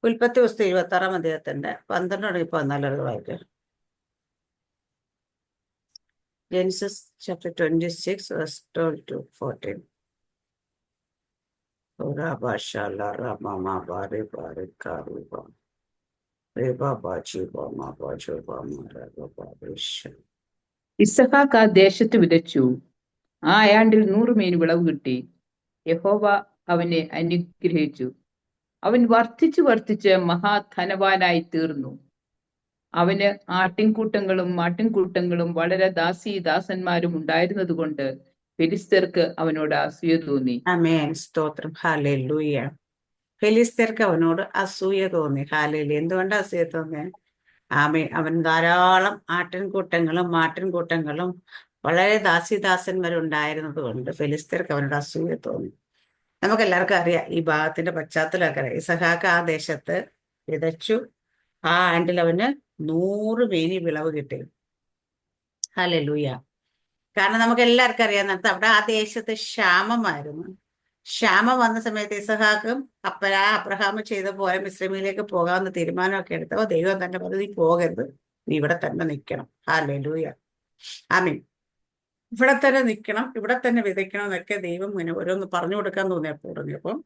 ഉൽപ്പത്തി പുസ്തകം 26-ാം അധ്യായത്തിന്റെ 12-14 വായിക്കാം. Genesis chapter 26 verse 12 to 14. ഇസഹാക്ക് ആ ദേശത്ത് വിതച്ചു. ആ ആണ്ടിൽ 100 മേനി വിളവ് കിട്ടി. യഹോവ അവനെ അനുഗ്രഹിച്ചു. അവൻ വർദ്ധിച്ചു വർദ്ധിച്ച് മഹാധനവാനായി തീർന്നു. അവന് ആട്ടിൻകൂട്ടങ്ങളും മാട്ടിൻകൂട്ടങ്ങളും വളരെ ദാസന്മാരും ഉണ്ടായിരുന്നത് കൊണ്ട് ഫെലിസ്ത്യർക്ക് അവനോട് അസൂയ തോന്നി. ആമേൻ. സ്തോത്രം. ഹല്ലേലൂയ. ഫെലിസ്ത്യർക്ക് അവനോട് അസൂയ തോന്നി. ഹല്ലേലൂയ. എന്തുകൊണ്ടാ അസൂയ തോന്നിയ? ആമേൻ. അവൻ ധാരാളം ആട്ടിൻകൂട്ടങ്ങളും മാട്ടിൻകൂട്ടങ്ങളും വളരെ ദാസന്മാരുണ്ടായിരുന്നത് കൊണ്ട് ഫെലിസ്ത്യർക്ക് അവനോട് അസൂയ തോന്നി. നമുക്ക് എല്ലാവർക്കും അറിയാം ഈ ഭാഗത്തിന്റെ പശ്ചാത്തലമൊക്കെ അറിയാം. ഇസഹാക്ക് ആ ദേശത്ത് വിതച്ചു. ആ ആണ്ടിൽ അവന് 100 മേനി വിളവ് കിട്ടി. ഹല്ലേലൂയ. കാരണം നമുക്ക് എല്ലാവർക്കും അറിയാം, അവിടെ ആ ദേശത്ത് ക്ഷാമമായിരുന്നു. ക്ഷാമം വന്ന സമയത്ത് ഇസഹാക്കും അബ്രഹാം ചെയ്ത പോലെ മിസ്രൈമിലേക്ക് പോകാമെന്ന് തീരുമാനമൊക്കെ എടുത്തപ്പോൾ ദൈവം തന്നെ പറഞ്ഞു, നീ പോകരുത്, നീ ഇവിടെ തന്നെ നിൽക്കണം. ഹല്ലേലൂയ. ആമീൻ. ഇവിടെ തന്നെ നിൽക്കണം, ഇവിടെ തന്നെ വിതയ്ക്കണം എന്നൊക്കെ ദൈവം ഇങ്ങനെ ഓരോന്ന് പറഞ്ഞു കൊടുക്കാൻ തുടങ്ങിയപ്പം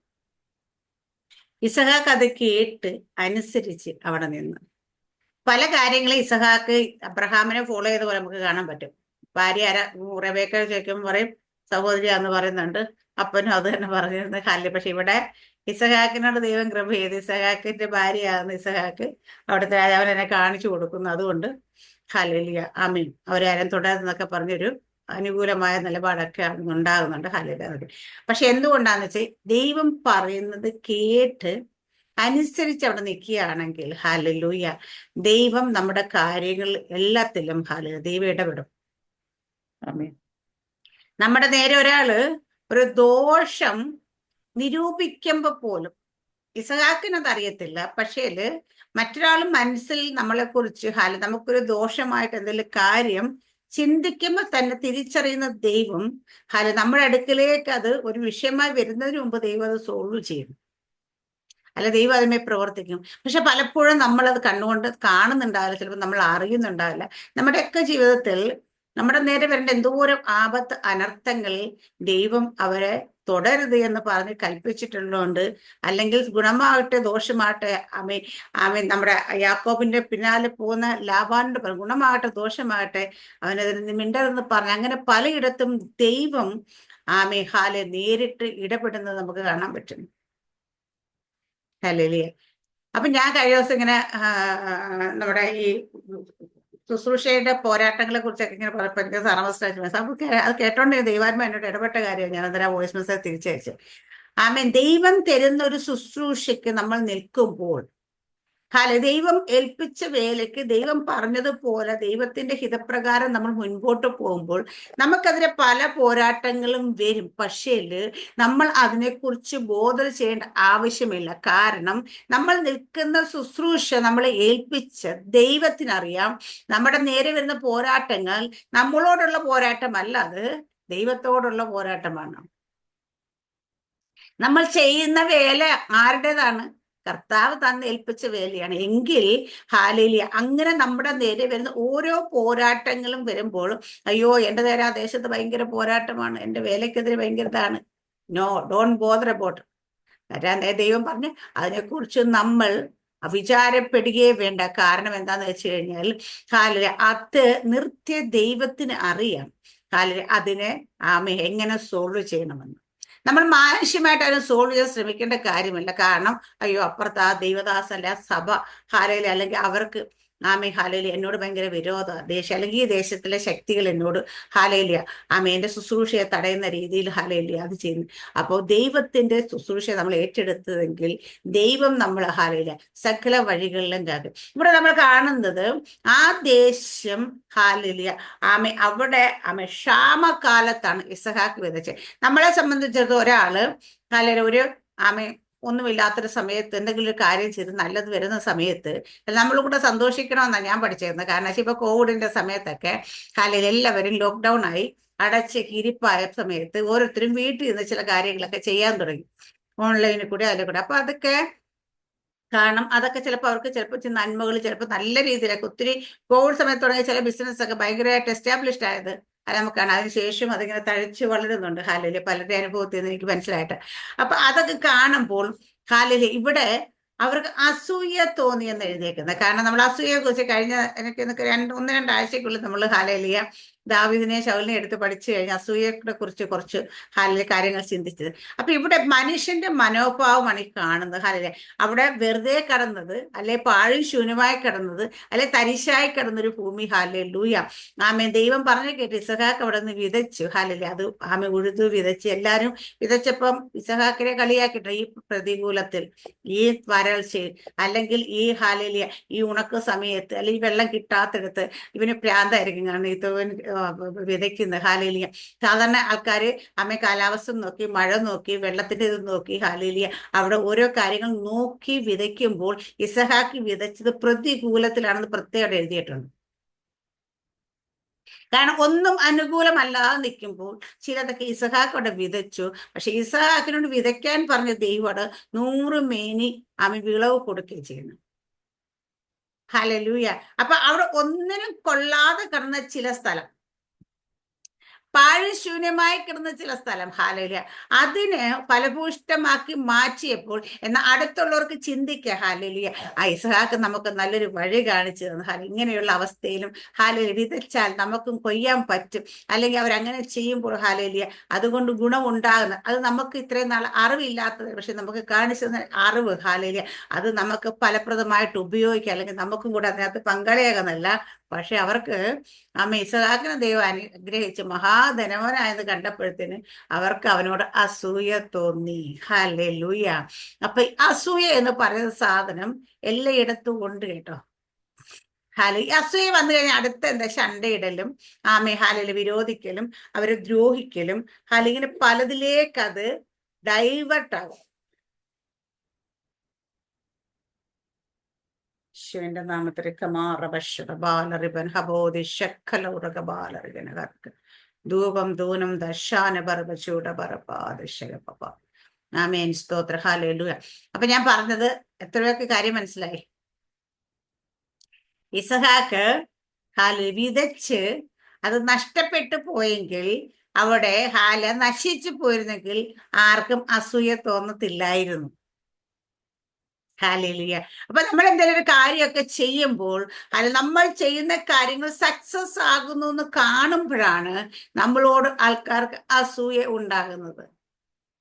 ഇസഹാക്ക് അത് കേട്ട് അനുസരിച്ച് അവിടെ നിന്ന് പല കാര്യങ്ങളും ഇസഹാക്ക് അബ്രഹാമിനെ ഫോളോ ചെയ്ത പോലെ നമുക്ക് കാണാൻ പറ്റും. ഭാര്യ റെബേക്ക ചോദിക്കുമ്പോൾ പറയും സഹോദരിയാന്ന് പറയുന്നുണ്ട്, അപ്പനും അത് തന്നെ പറഞ്ഞിരുന്നത് ഹല്ലേലൂയ. പക്ഷെ ഇവിടെ ഇസഹാക്കിനോട് ദൈവം കൃപ ചെയ്ത് ഇസഹാക്കിന്റെ ഭാര്യയാകുന്ന ഇസഹാക്ക് അവിടുത്തെ രാജാവിനെ എന്നെ കാണിച്ചു കൊടുക്കുന്നു. അതുകൊണ്ട് ഹല്ലേലൂയ. ആമീൻ. അവരാരും തുടരുന്നൊക്കെ പറഞ്ഞൊരു അനുകൂലമായ നിലപാടൊക്കെ ഉണ്ടാകുന്നുണ്ട്. ഹല്ലേലൂയ. പക്ഷെ എന്തുകൊണ്ടാന്ന് വെച്ചാൽ ദൈവം പറയുന്നത് കേട്ട് അനുസരിച്ച് അവിടെ നിൽക്കുകയാണെങ്കിൽ ഹല്ലേലൂയ, ദൈവം നമ്മുടെ കാര്യങ്ങൾ എല്ലാത്തിലും ഹല്ലേലൂയ ദൈവം ഇടപെടും. ആമേൻ. നമ്മുടെ നേരെ ഒരാള് ഒരു ദോഷം നിരൂപിക്കുമ്പോ പോലും ഇസഹാക്കിനത് അറിയത്തില്ല, പക്ഷേ മറ്റൊരാളും മനസ്സിൽ നമ്മളെ കുറിച്ച് നമുക്കൊരു ദോഷമായിട്ട് എന്തെങ്കിലും കാര്യം ചിന്തിക്കുമ്പോൾ തന്നെ തിരിച്ചറിയുന്ന ദൈവം നമ്മുടെ അടുക്കിലേക്ക് അത് ഒരു വിഷയമായി വരുന്നതിന് മുമ്പ് ദൈവം അത് സോൾവ് ചെയ്യും. അല്ല, ദൈവം അതിന്മേൽ പ്രവർത്തിക്കും. പക്ഷെ പലപ്പോഴും നമ്മളത് കണ്ണുകൊണ്ട് കാണുന്നുണ്ടാവില്ല, ചിലപ്പോൾ നമ്മൾ അറിയുന്നുണ്ടാവില്ല. നമ്മുടെയൊക്കെ ജീവിതത്തിൽ നമ്മുടെ നേരെ വരേണ്ട എന്തോരം ആപത്ത് അനർത്ഥങ്ങൾ ദൈവം അവരെ തുടരുത് എന്ന് പറഞ്ഞ് കൽപ്പിച്ചിട്ടുള്ളതുകൊണ്ട്, അല്ലെങ്കിൽ ഗുണമാകട്ടെ ദോഷമാകട്ടെ, നമ്മുടെ യാക്കോബിന്റെ പിന്നാലെ പോകുന്ന ലാബാനിന്റെ ഗുണമാകട്ടെ ദോഷമാകട്ടെ അവനതിന് മിണ്ടതെന്ന് പറഞ്ഞ് അങ്ങനെ പലയിടത്തും ദൈവം നേരിട്ട് ഇടപെടുന്നത് നമുക്ക് കാണാൻ പറ്റും. ഹല്ലേലൂയ. അപ്പൊ ഞാൻ കഴിഞ്ഞ ദിവസം ഇങ്ങനെ നമ്മുടെ ഈ ശുശ്രൂഷയുടെ പോരാട്ടങ്ങളെ കുറിച്ചൊക്കെ ഇങ്ങനെ പറഞ്ഞപ്പോൾ എനിക്ക് സാറമസ്റ്റാച്ചു. അത് കേട്ടോണ്ട് ദൈവാത്മ എന്നോട് ഇടപെട്ട കാര്യം ഞാൻ അന്നേരം വോയിസ് മെസ്സേജ് തിരിച്ചയച്ചു. ദൈവം തരുന്ന ഒരു ശുശ്രൂഷയ്ക്ക് നമ്മൾ നിൽക്കുമ്പോൾ ദൈവം ഏൽപ്പിച്ച വേലയ്ക്ക് ദൈവം പറഞ്ഞതുപോലെ ദൈവത്തിന്റെ ഹിതപ്രകാരം നമ്മൾ മുൻപോട്ട് പോകുമ്പോൾ നമുക്കതിന് പല പോരാട്ടങ്ങളും വരും. പക്ഷേ നമ്മൾ അതിനെക്കുറിച്ച് ബോധം ചെയ്യേണ്ട ആവശ്യമില്ല. കാരണം നമ്മൾ നിൽക്കുന്ന ശുശ്രൂഷ നമ്മളെ ഏൽപ്പിച്ച ദൈവത്തിനറിയാം നമ്മുടെ നേരെ വരുന്ന പോരാട്ടങ്ങൾ നമ്മളോടുള്ള പോരാട്ടമല്ല, അത് ദൈവത്തോടുള്ള പോരാട്ടമാണ്. നമ്മൾ ചെയ്യുന്ന വേല ആരുടേതാണ്? കർത്താവ് തന്നെ ഏൽപ്പിച്ച വേലയാണ്. എങ്കിൽ ഹല്ലേലൂയ, അങ്ങനെ നമ്മുടെ നേരെ വരുന്ന ഓരോ പോരാട്ടങ്ങളും വരുമ്പോൾ അയ്യോ എൻ്റെ നേരെ ആ ദേശത്ത് ഭയങ്കര പോരാട്ടമാണ്, എൻ്റെ വേലയ്ക്കെതിരെ ഭയങ്കര ഇതാണ്, നോ, ഡോണ്ട് ബോദർ അബൌട്ട്. ദൈവം പറഞ്ഞ് അതിനെക്കുറിച്ച് നമ്മൾ വിചാരപ്പെടുകയേ വേണ്ട. കാരണം എന്താന്ന് വെച്ച് കഴിഞ്ഞാൽ അത് നിർത്തിയ ദൈവത്തിന് അറിയാം അതിനെ എങ്ങനെ സോൾവ് ചെയ്യണമെന്ന്. നമ്മൾ മാനുഷ്യമായിട്ട് അതിനെ സോൾവ് ചെയ്യാൻ ശ്രമിക്കേണ്ട കാര്യമില്ല. കാരണം അയ്യോ അപ്പുറത്ത് ആ ദൈവദാസല്ല സഭ ഹല്ലേലൂയ, അല്ലെങ്കിൽ അവർക്ക് ഹല്ലേലൂയ എന്നോട് ഭയങ്കര വിരോധ ദേഷ്യം, അല്ലെങ്കിൽ ഈ ദേശത്തിലെ ശക്തികൾ എന്നോട് ഹല്ലേലൂയ എൻ്റെ ശുശ്രൂഷയെ തടയുന്ന രീതിയിൽ ഹല്ലേലൂയ അത് ചെയ്യുന്നു. അപ്പോൾ ദൈവത്തിന്റെ ശുശ്രൂഷ നമ്മൾ ഏറ്റെടുത്തതെങ്കിൽ ദൈവം നമ്മൾ ഹല്ലേലൂയ സകല വഴികളിലും കാക്കും. ഇവിടെ നമ്മൾ കാണുന്നത് ആ ദേശം ഹല്ലേലൂയ അവിടെ ക്ഷാമകാലത്താണ് ഇസഹാക്ക് വിതച്ചത്. നമ്മളെ സംബന്ധിച്ചിടത്തോളം ഒരാള് ഹല്ലേലൂയ ഒരു ഒന്നുമില്ലാത്തൊരു സമയത്ത് എന്തെങ്കിലും ഒരു കാര്യം ചെയ്ത് നല്ലത് വരുന്ന സമയത്ത് നമ്മളും കൂടെ സന്തോഷിക്കണമെന്നാണ് ഞാൻ പഠിച്ചിരുന്നത്. കാരണം ഇപ്പൊ കോവിഡിന്റെ സമയത്തൊക്കെ എല്ലാവരും ലോക്ക്ഡൌൺ ആയി അടച്ച് ഇരിപ്പായ സമയത്ത് ഓരോരുത്തരും വീട്ടിൽ നിന്ന് ചില കാര്യങ്ങളൊക്കെ ചെയ്യാൻ തുടങ്ങി, ഓൺലൈനിൽ കൂടെ അതിൽ കൂടെ. അപ്പൊ അതൊക്കെ കാരണം അതൊക്കെ ചിലപ്പോൾ അവർക്ക് ചിലപ്പോൾ നന്മകൾ ചിലപ്പോൾ നല്ല രീതിയിലൊക്കെ ഒത്തിരി കോവിഡ് സമയത്ത് തുടങ്ങിയ ചില ബിസിനസ് ഒക്കെ ഭയങ്കരമായിട്ട് എസ്റ്റാബ്ലിഷ്ഡ് ആയത് അത് നമുക്കാണ്. അതിനുശേഷം അതിങ്ങനെ തഴച്ച് വളരുന്നുണ്ട് ഹാലയില്, പലരുടെ അനുഭവത്തിൽ നിന്ന് എനിക്ക് മനസ്സിലായിട്ട്. അപ്പൊ അതൊക്കെ കാണുമ്പോൾ ഹാലയില് ഇവിടെ അവർക്ക് അസൂയ തോന്നിയെന്ന് എഴുതിയേക്കുന്നത്. കാരണം നമ്മൾ അസൂയയെ കുറിച്ച് കഴിഞ്ഞ എനിക്ക് ഒന്ന് രണ്ടാഴ്ചക്കുള്ളിൽ നമ്മൾ ഹാലയിലിയ ദാവീദിനെ ശൗലിനെ എടുത്ത് പഠിച്ചു കഴിഞ്ഞ് അസൂയയെ കുറിച്ച് കുറച്ച് ഹാലയിലെ കാര്യങ്ങൾ ചിന്തിച്ചത്. അപ്പൊ ഇവിടെ മനുഷ്യന്റെ മനോഭാവമാണ് ഈ കാണുന്നത് ഹാലയിലെ. അവിടെ വെറുതെ കിടന്നത്, അല്ലെ പാഴും ശൂന്യമായി കിടന്നത്, അല്ലെ തരിശായി കിടന്നൊരു ഭൂമി. ഹാലൂയ. ആമേ ദൈവം പറഞ്ഞു കേട്ട് ഇസഹാക്ക് അവിടെ നിന്ന് വിതച്ചു. ഹാലല്ലേ, അത് ആമെ ഉഴുതു വിതച്ച് എല്ലാരും വിതച്ചപ്പം ഇസഹാക്കിനെ കളിയാക്കിട്ട് ഈ പ്രതികൂലത്തിൽ, ഈ വരൾച്ചയിൽ, അല്ലെങ്കിൽ ഈ ഹാലലിയ ഈ ഉണക്ക സമയത്ത്, അല്ലെങ്കിൽ വെള്ളം കിട്ടാത്തിടത്ത് ഇവന് പ്രാന്തായിരിക്കും. കാരണം ഇതവൻ വിതയ്ക്കുന്നത് ഹാലലിയ. സാധാരണ ആൾക്കാര് അമ്മ കാലാവസ്ഥ നോക്കി, മഴ നോക്കി, വെള്ളത്തിന്റെ ഇത് നോക്കി ഹാലലിയ അവിടെ ഓരോ കാര്യങ്ങൾ നോക്കി വിതയ്ക്കുമ്പോൾ ഇസഹാക്ക് വിതച്ചത് പ്രതികൂലത്തിലാണെന്ന് പ്രത്യേകം എഴുതിയിട്ടുണ്ട്. കാരണം ഒന്നും അനുകൂലമല്ലാതെ നിൽക്കുമ്പോൾ ചിലതൊക്കെ ഇസഹാക്ക് അവിടെ വിതച്ചു. പക്ഷെ ഇസഹാക്കിനോട് വിതയ്ക്കാൻ പറഞ്ഞ ദൈവം 100 മേനി അവൻ വിളവ് കൊടുക്കുകയും ചെയ്യുന്നു. ഹല്ലേലൂയ. അപ്പൊ അവിടെ ഒന്നിനും കൊള്ളാതെ കിടന്ന ചില സ്ഥലം, പാഴ്ശൂന്യമായി കിടന്ന ചില സ്ഥലം, ഹാലലിയ അതിനെ ഫലഭൂഷ്ടമാക്കി മാറ്റിയപ്പോൾ എന്നാൽ അടുത്തുള്ളവർക്ക് ചിന്തിക്കുക, ഹാലലിയ ആ ഇസഹാക്ക് നമുക്ക് നല്ലൊരു വഴി കാണിച്ചു തന്നു. ഇങ്ങനെയുള്ള അവസ്ഥയിലും ഹാലലിയ വിതച്ചാൽ നമുക്കും കൊയ്യാൻ പറ്റും, അല്ലെങ്കിൽ അവരങ്ങനെ ചെയ്യുമ്പോൾ ഹാലലിയ അതുകൊണ്ട് ഗുണമുണ്ടാകുന്ന, അത് നമുക്ക് ഇത്രയും നാൾ അറിവില്ലാത്തത് പക്ഷെ നമുക്ക് കാണിച്ചു തന്ന അറിവ് ഹാലലിയ അത് നമുക്ക് ഫലപ്രദമായിട്ട് ഉപയോഗിക്കാം, അല്ലെങ്കിൽ നമുക്കും കൂടെ അതിനകത്ത് പങ്കാളിയാകുന്നല്ല. പക്ഷെ അവർക്ക് ഇസഹാക്കിനെ ദൈവം അനുഗ്രഹിച്ച് മഹാധനവനായെന്ന് കണ്ടപ്പോഴത്തേന് അവർക്ക് അവനോട് അസൂയ തോന്നി. ഹല്ലേലൂയ. അപ്പൊ അസൂയ എന്ന് പറയുന്ന സാധനം എല്ലായിടത്തും ഉണ്ട് കേട്ടോ. അസൂയ വന്നു കഴിഞ്ഞാൽ അടുത്ത എന്താ, ശണ്ടയിടലും, ഹാലയിൽ വിരോധിക്കലും, അവരെ ദ്രോഹിക്കലും, ഇങ്ങനെ പലതിലേക്ക് അത് ഡൈവേർട്ടാകും. ശിവന്റെ നാമത്തിൽ ധൂപം ദൂനം ദശാന പർവചൂട പരപാദശകപ. ആമേൻ, സ്തോത്ര, ഹല്ലേലൂയ. അപ്പൊ ഞാൻ പറഞ്ഞത് എത്രയൊക്കെ കാര്യം മനസ്സിലായി. ഇസഹാക്ക് വിതച്ച് അത് നഷ്ടപ്പെട്ടു പോയെങ്കിൽ, അവിടെ നശിച്ചു പോയിരുന്നെങ്കിൽ ആർക്കും അസൂയ തോന്നത്തില്ലായിരുന്നു. ഹാലലിയ. അപ്പൊ നമ്മൾ എന്തെങ്കിലും ഒരു കാര്യമൊക്കെ ചെയ്യുമ്പോൾ നമ്മൾ ചെയ്യുന്ന കാര്യങ്ങൾ സക്സസ് ആകുന്നു എന്ന് കാണുമ്പോഴാണ് നമ്മളോട് ആൾക്കാർക്ക് അസൂയ ഉണ്ടാകുന്നത്.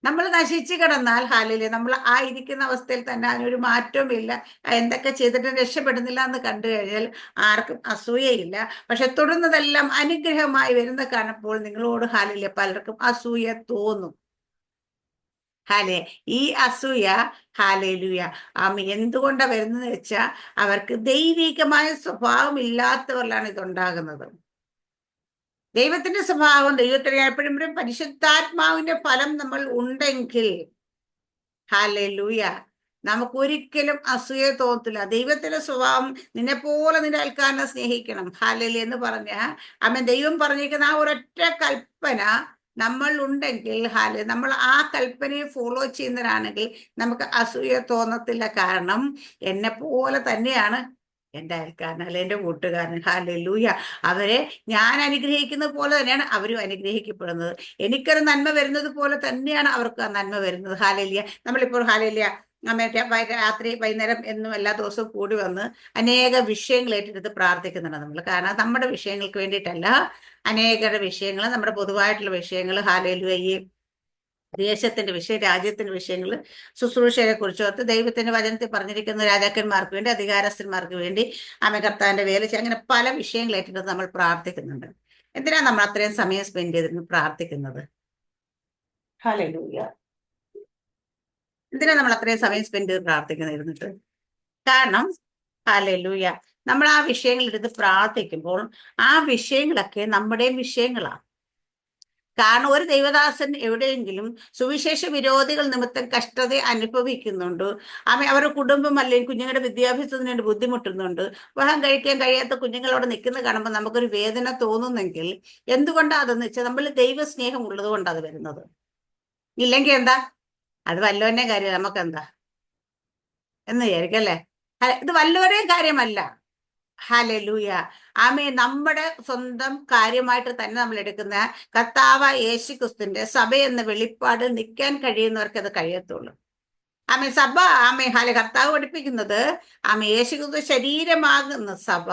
നമ്മൾ നശിച്ചു കിടന്നാൽ ഹാലലിയ നമ്മൾ ആ ഇരിക്കുന്ന അവസ്ഥയിൽ തന്നെ അതിനൊരു മാറ്റവും ഇല്ല, എന്തൊക്കെ ചെയ്തിട്ട് രക്ഷപ്പെടുന്നില്ല എന്ന് കണ്ടു കഴിഞ്ഞാൽ ആർക്കും അസൂയയില്ല. പക്ഷെ തുടർന്നതെല്ലാം അനുഗ്രഹമായി വരുന്ന കാണുമ്പോൾ നിങ്ങളോട് ഹാലലിയ പലർക്കും അസൂയ തോന്നും. ഈ അസൂയ ഹാലേലൂയ എന്തുകൊണ്ടാ വരുന്നതെന്ന് വെച്ചാൽ അവർക്ക് ദൈവികമായ സ്വഭാവം ഇല്ലാത്തവരിലാണ് ഇതുണ്ടാകുന്നത്. ദൈവത്തിന്റെ സ്വഭാവം, ദൈവത്തിന് എപ്പോഴും പരിശുദ്ധാത്മാവിന്റെ ഫലം നമ്മൾ ഉണ്ടെങ്കിൽ ഹാലേലൂയ നമുക്കൊരിക്കലും അസൂയ തോന്നത്തില്ല. ദൈവത്തിന്റെ സ്വഭാവം നിന്നെ പോലെ നിന്റെ അയൽക്കാരനെ സ്നേഹിക്കണം ഹാലലി എന്ന് പറഞ്ഞ ദൈവം പറഞ്ഞിരിക്കുന്ന ആ ഒരൊറ്റ കൽപ്പന നമ്മൾ ഉണ്ടെങ്കിൽ നമ്മൾ ആ കൽപ്പനയെ ഫോളോ ചെയ്യുന്നവരാണെങ്കിൽ നമുക്ക് അസൂയ തോന്നത്തില്ല. കാരണം എന്നെ പോലെ തന്നെയാണ് എൻ്റെ അയൽക്കാരൻ, അല്ലെ എൻ്റെ കൂട്ടുകാരൻ. ഹല്ലേലൂയ. അവരെ ഞാൻ അനുഗ്രഹിക്കുന്ന പോലെ തന്നെയാണ് അവരും അനുഗ്രഹിക്കപ്പെടുന്നത്. എനിക്കൊരു നന്മ വരുന്നത് പോലെ തന്നെയാണ് അവർക്ക് ആ നന്മ വരുന്നത്. ഹല്ലേലൂയ. നമ്മളിപ്പോൾ ഹാലലിയ രാത്രി വൈകുന്നേരം എന്നും എല്ലാ ദിവസവും കൂടി വന്ന് അനേക വിഷയങ്ങൾ ഏറ്റെടുത്ത് പ്രാർത്ഥിക്കുന്നുണ്ട് നമ്മൾ. കാരണം നമ്മുടെ വിഷയങ്ങൾക്ക് വേണ്ടിയിട്ടല്ല, അനേകരുടെ വിഷയങ്ങൾ, നമ്മുടെ പൊതുവായിട്ടുള്ള വിഷയങ്ങൾ, ഹാലലിയ ഈ ദേശത്തിന്റെ വിഷയം, രാജ്യത്തിന്റെ വിഷയങ്ങൾ, ശുശ്രൂഷയെ കുറിച്ചോർത്ത്, ദൈവത്തിന്റെ വചനത്തിൽ പറഞ്ഞിരിക്കുന്ന രാജാക്കന്മാർക്ക് വേണ്ടി, അധികാരസ്ഥന്മാർക്ക് വേണ്ടി, കർത്താവിന്റെ വേല, അങ്ങനെ പല വിഷയങ്ങൾ ഏറ്റെടുത്ത് നമ്മൾ പ്രാർത്ഥിക്കുന്നുണ്ട്. എന്തിനാ നമ്മൾ അത്രയും സമയം സ്പെൻഡ് ചെയ്തിരുന്ന് പ്രാർത്ഥിക്കുന്നത്? ഹല്ലേലൂയ. എന്തിനാ നമ്മൾ അത്രയും സമയം സ്പെൻഡ് ചെയ്ത് പ്രാർത്ഥിക്കുന്നിരുന്നിട്ട്? കാരണം ഹല്ലേലൂയ നമ്മൾ ആ വിഷയങ്ങൾ എടുത്ത് പ്രാർത്ഥിക്കുമ്പോൾ ആ വിഷയങ്ങളൊക്കെ നമ്മുടെയും വിഷയങ്ങളാണ്. കാരണം ഒരു ദൈവദാസൻ എവിടെയെങ്കിലും സുവിശേഷ വിരോധികൾ നിമിത്തം കഷ്ടത അനുഭവിക്കുന്നുണ്ട്, അവരുടെ കുടുംബം അല്ലെങ്കിൽ കുഞ്ഞുങ്ങളുടെ വിദ്യാഭ്യാസത്തിന് വേണ്ടി ബുദ്ധിമുട്ടുന്നുണ്ട്, വിവാഹം കഴിക്കാൻ കഴിയാത്ത കുഞ്ഞുങ്ങൾ അവിടെ നിൽക്കുന്നത് കാണുമ്പോൾ നമുക്കൊരു വേദന തോന്നുന്നെങ്കിൽ എന്തുകൊണ്ടാണ് അതെന്ന് വെച്ചാൽ നമ്മൾ ദൈവസ്നേഹം ഉള്ളത് കൊണ്ടാണ് അത് വരുന്നത്. ഇല്ലെങ്കിൽ എന്താ, അത് വല്ലവന്റെ കാര്യം, നമുക്കെന്താ? എന്ന് വിചാരിക്കും അല്ലേ? ഇത് വല്ലവരുടെയും കാര്യമല്ല. ഹല്ലേലൂയ. ആമേൻ. നമ്മുടെ സ്വന്തം കാര്യമായിട്ട് തന്നെ നമ്മൾ എടുക്കുന്ന കർത്താവ് യേശു ക്രിസ്തുവിന്റെ സഭ എന്ന വെളിപ്പാട് നിൽക്കാൻ കഴിയുന്നവർക്ക് അത് കഴിയത്തുള്ളൂ. ആമേ സഭ, ആമേ കർത്താവ് പഠിപ്പിക്കുന്നത്, ആമേ യേശു ക്രിസ്തു ശരീരമാകുന്ന സഭ,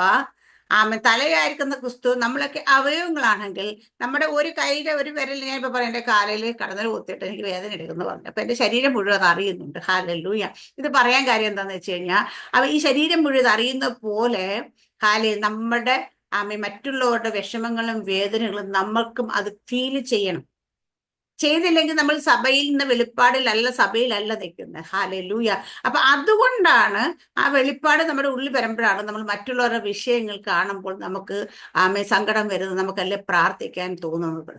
ആമേ തലയായിരിക്കുന്ന ക്രിസ്തു, നമ്മളൊക്കെ അവയവങ്ങളാണെങ്കിൽ നമ്മുടെ ഒരു കൈയുടെ ഒരു വിരൽ, ഞാൻ ഇപ്പൊ പറയാം, എന്റെ കാലിൽ കടന്നൽ കുത്തിയിട്ട് എനിക്ക് വേദന എടുക്കുന്നു പറഞ്ഞു. അപ്പൊ എന്റെ ശരീരം മുഴുവൻ അറിയുന്നുണ്ട്. ഹല്ലേലൂയ. ഇത് പറയാൻ കാര്യം എന്താന്ന് വെച്ച് കഴിഞ്ഞാൽ, ഈ ശരീരം മുഴുവൻ അറിയുന്ന പോലെ നമ്മുടെ ആമേ മറ്റുള്ളവരുടെ വിഷമങ്ങളും വേദനകളും നമ്മൾക്കും അത് ഫീൽ ചെയ്യണം. ചെയ്തില്ലെങ്കിൽ നമ്മൾ സഭയിൽ നിന്ന് വെളിപ്പാടിലല്ല, സഭയിലല്ല നിൽക്കുന്നത്. ഹല്ലേലൂയ. അപ്പൊ അതുകൊണ്ടാണ് ആ വെളിപ്പാട് നമ്മുടെ ഉള്ളിൽ വരുമ്പോഴാണ് നമ്മൾ മറ്റുള്ളവരുടെ വിഷയങ്ങൾ കാണുമ്പോൾ നമുക്ക് സങ്കടം വരുന്നത്, നമുക്കല്ലേ പ്രാർത്ഥിക്കാൻ തോന്നുന്നത്.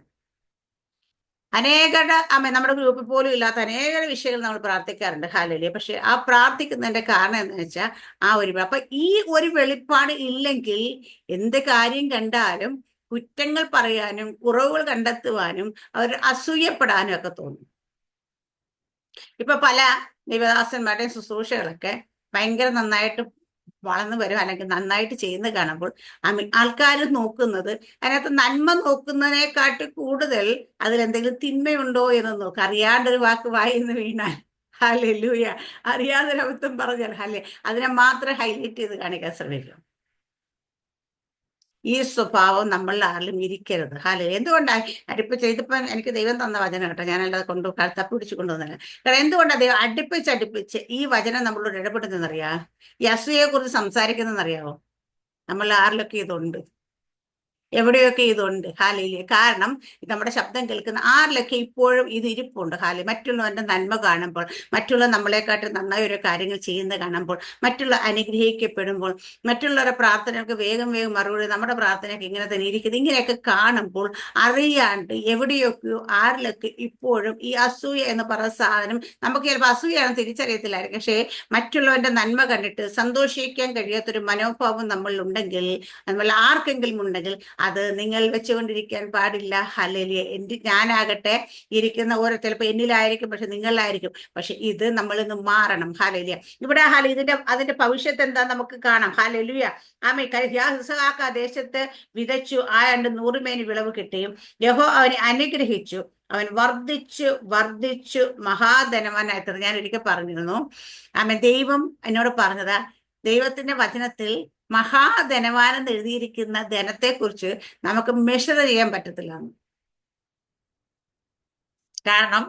നമ്മുടെ ഗ്രൂപ്പിൽ പോലും ഇല്ലാത്ത അനേക വിഷയങ്ങൾ നമ്മൾ പ്രാർത്ഥിക്കാറുണ്ട്. ഹല്ലേലൂയ. പക്ഷെ ആ പ്രാർത്ഥിക്കുന്നതിന്റെ കാരണം എന്ന് വെച്ചാൽ അപ്പൊ ഈ ഒരു വെളിപ്പാട് ഇല്ലെങ്കിൽ എന്ത് കാര്യം കണ്ടാലും കുറ്റങ്ങൾ പറയാനും കുറവുകൾ കണ്ടെത്തുവാനും അവർ അസൂയപ്പെടാനും ഒക്കെ തോന്നും. ഇപ്പൊ പല ദൈവദാസന്മാരുടെയും ശുശ്രൂഷകളൊക്കെ ഭയങ്കര നന്നായിട്ട് വളർന്നു വരും, അല്ലെങ്കിൽ നന്നായിട്ട് ചെയ്യുന്ന കാണുമ്പോൾ ആൾക്കാർ നോക്കുന്നത്, അതിനകത്ത് നന്മ നോക്കുന്നതിനെക്കാട്ടി കൂടുതൽ അതിലെന്തെങ്കിലും തിന്മയുണ്ടോ എന്ന് നോക്കുക. അറിയാണ്ടൊരു വാക്ക് വായിന്ന് വീണാൽ, ഹല്ലേലൂയ, അറിയാതൊരു അബദ്ധം പറഞ്ഞാൽ അതിനെ മാത്രം ഹൈലൈറ്റ് ചെയ്ത് കാണിക്കാൻ ശ്രമിക്കും. ഈ സ്വഭാവം നമ്മളിൽ ആരിലും ഇരിക്കരുത്. എന്തുകൊണ്ടാണ് അടുപ്പിച്ച്, ഇതിപ്പം എനിക്ക് ദൈവം തന്ന വചനം കേട്ടോ, ഞാനല്ലാതെ തപ്പിടിച്ചു കൊണ്ടുവന്നില്ല. കാരണം എന്തുകൊണ്ടാണ് ദൈവം അടുപ്പിച്ചടുപ്പിച്ച് ഈ വചനം നമ്മളോട് ഇടപെടുന്നതെന്നറിയാം? ഈ അസൂയയെ കുറിച്ച് സംസാരിക്കുന്നതെന്നറിയാവോ? നമ്മൾ ആരിലൊക്കെ ഇതുണ്ട്, എവിടെയൊക്കെ ഇതുണ്ട്. കാരണം നമ്മുടെ ശബ്ദം കേൾക്കുന്ന ആരിലൊക്കെ ഇപ്പോഴും ഇത് ഇരിപ്പുണ്ട്. മറ്റുള്ളവന്റെ നന്മ കാണുമ്പോൾ, മറ്റുള്ള നമ്മളെക്കാട്ട് നന്നായി ഒരു കാര്യങ്ങൾ ചെയ്യുന്ന കാണുമ്പോൾ, മറ്റുള്ള അനുഗ്രഹിക്കപ്പെടുമ്പോൾ, മറ്റുള്ളവരുടെ പ്രാർത്ഥനകൾക്ക് വേഗം വേഗം മറുപടി, നമ്മുടെ പ്രാർത്ഥനയ്ക്ക് ഇങ്ങനെ തന്നെ ഇരിക്കുന്നത്, ഇങ്ങനെയൊക്കെ കാണുമ്പോൾ അറിയാണ്ട് എവിടെയൊക്കെയോ ആരിലൊക്കെ ഇപ്പോഴും ഈ അസൂയ എന്ന് പറയുന്ന സാധനം, നമുക്ക് ചിലപ്പോൾ അസൂയാണെന്ന് തിരിച്ചറിയത്തില്ലായിരിക്കും, പക്ഷേ മറ്റുള്ളവന്റെ നന്മ കണ്ടിട്ട് സന്തോഷിക്കാൻ കഴിയാത്തൊരു മനോഭാവം നമ്മളിൽ ഉണ്ടെങ്കിൽ, നമ്മൾ ആർക്കെങ്കിലും ഉണ്ടെങ്കിൽ, അത് നിങ്ങൾ വെച്ചുകൊണ്ടിരിക്കാൻ പാടില്ല. ഹല്ലേലൂയ. ഞാനാകട്ടെ ഇരിക്കുന്ന ഓരോ, ചിലപ്പോൾ എന്നിലായിരിക്കും, പക്ഷെ നിങ്ങളിലായിരിക്കും. പക്ഷെ ഇത് നമ്മൾ ഇന്ന് മാറണം. ഹല്ലേലൂയ. ഇവിടെ അതിന്റെ ഭവിഷ്യത്ത് എന്താ നമുക്ക് കാണാം. ഹല്ലേലൂയ. ഇസ്ഹാക്ക് ആ ദേശത്ത് വിതച്ചു, ആ 100 മേനി വിളവ് കിട്ടിയും യഹോവ അവനെ അനുഗ്രഹിച്ചു, അവൻ വർദ്ധിച്ചു വർദ്ധിച്ചു മഹാധനവാനായി തീർന്നു. ഞാൻ ഒരിക്കൽ പറഞ്ഞിരുന്നു, ദൈവം എന്നോട് പറഞ്ഞതാ, ദൈവത്തിന്റെ വചനത്തിൽ മഹാധനവാനെന്ന് എഴുതിയിരിക്കുന്ന ധനത്തെക്കുറിച്ച് നമുക്ക് മെഷർ ചെയ്യാൻ പറ്റത്തില്ല. കാരണം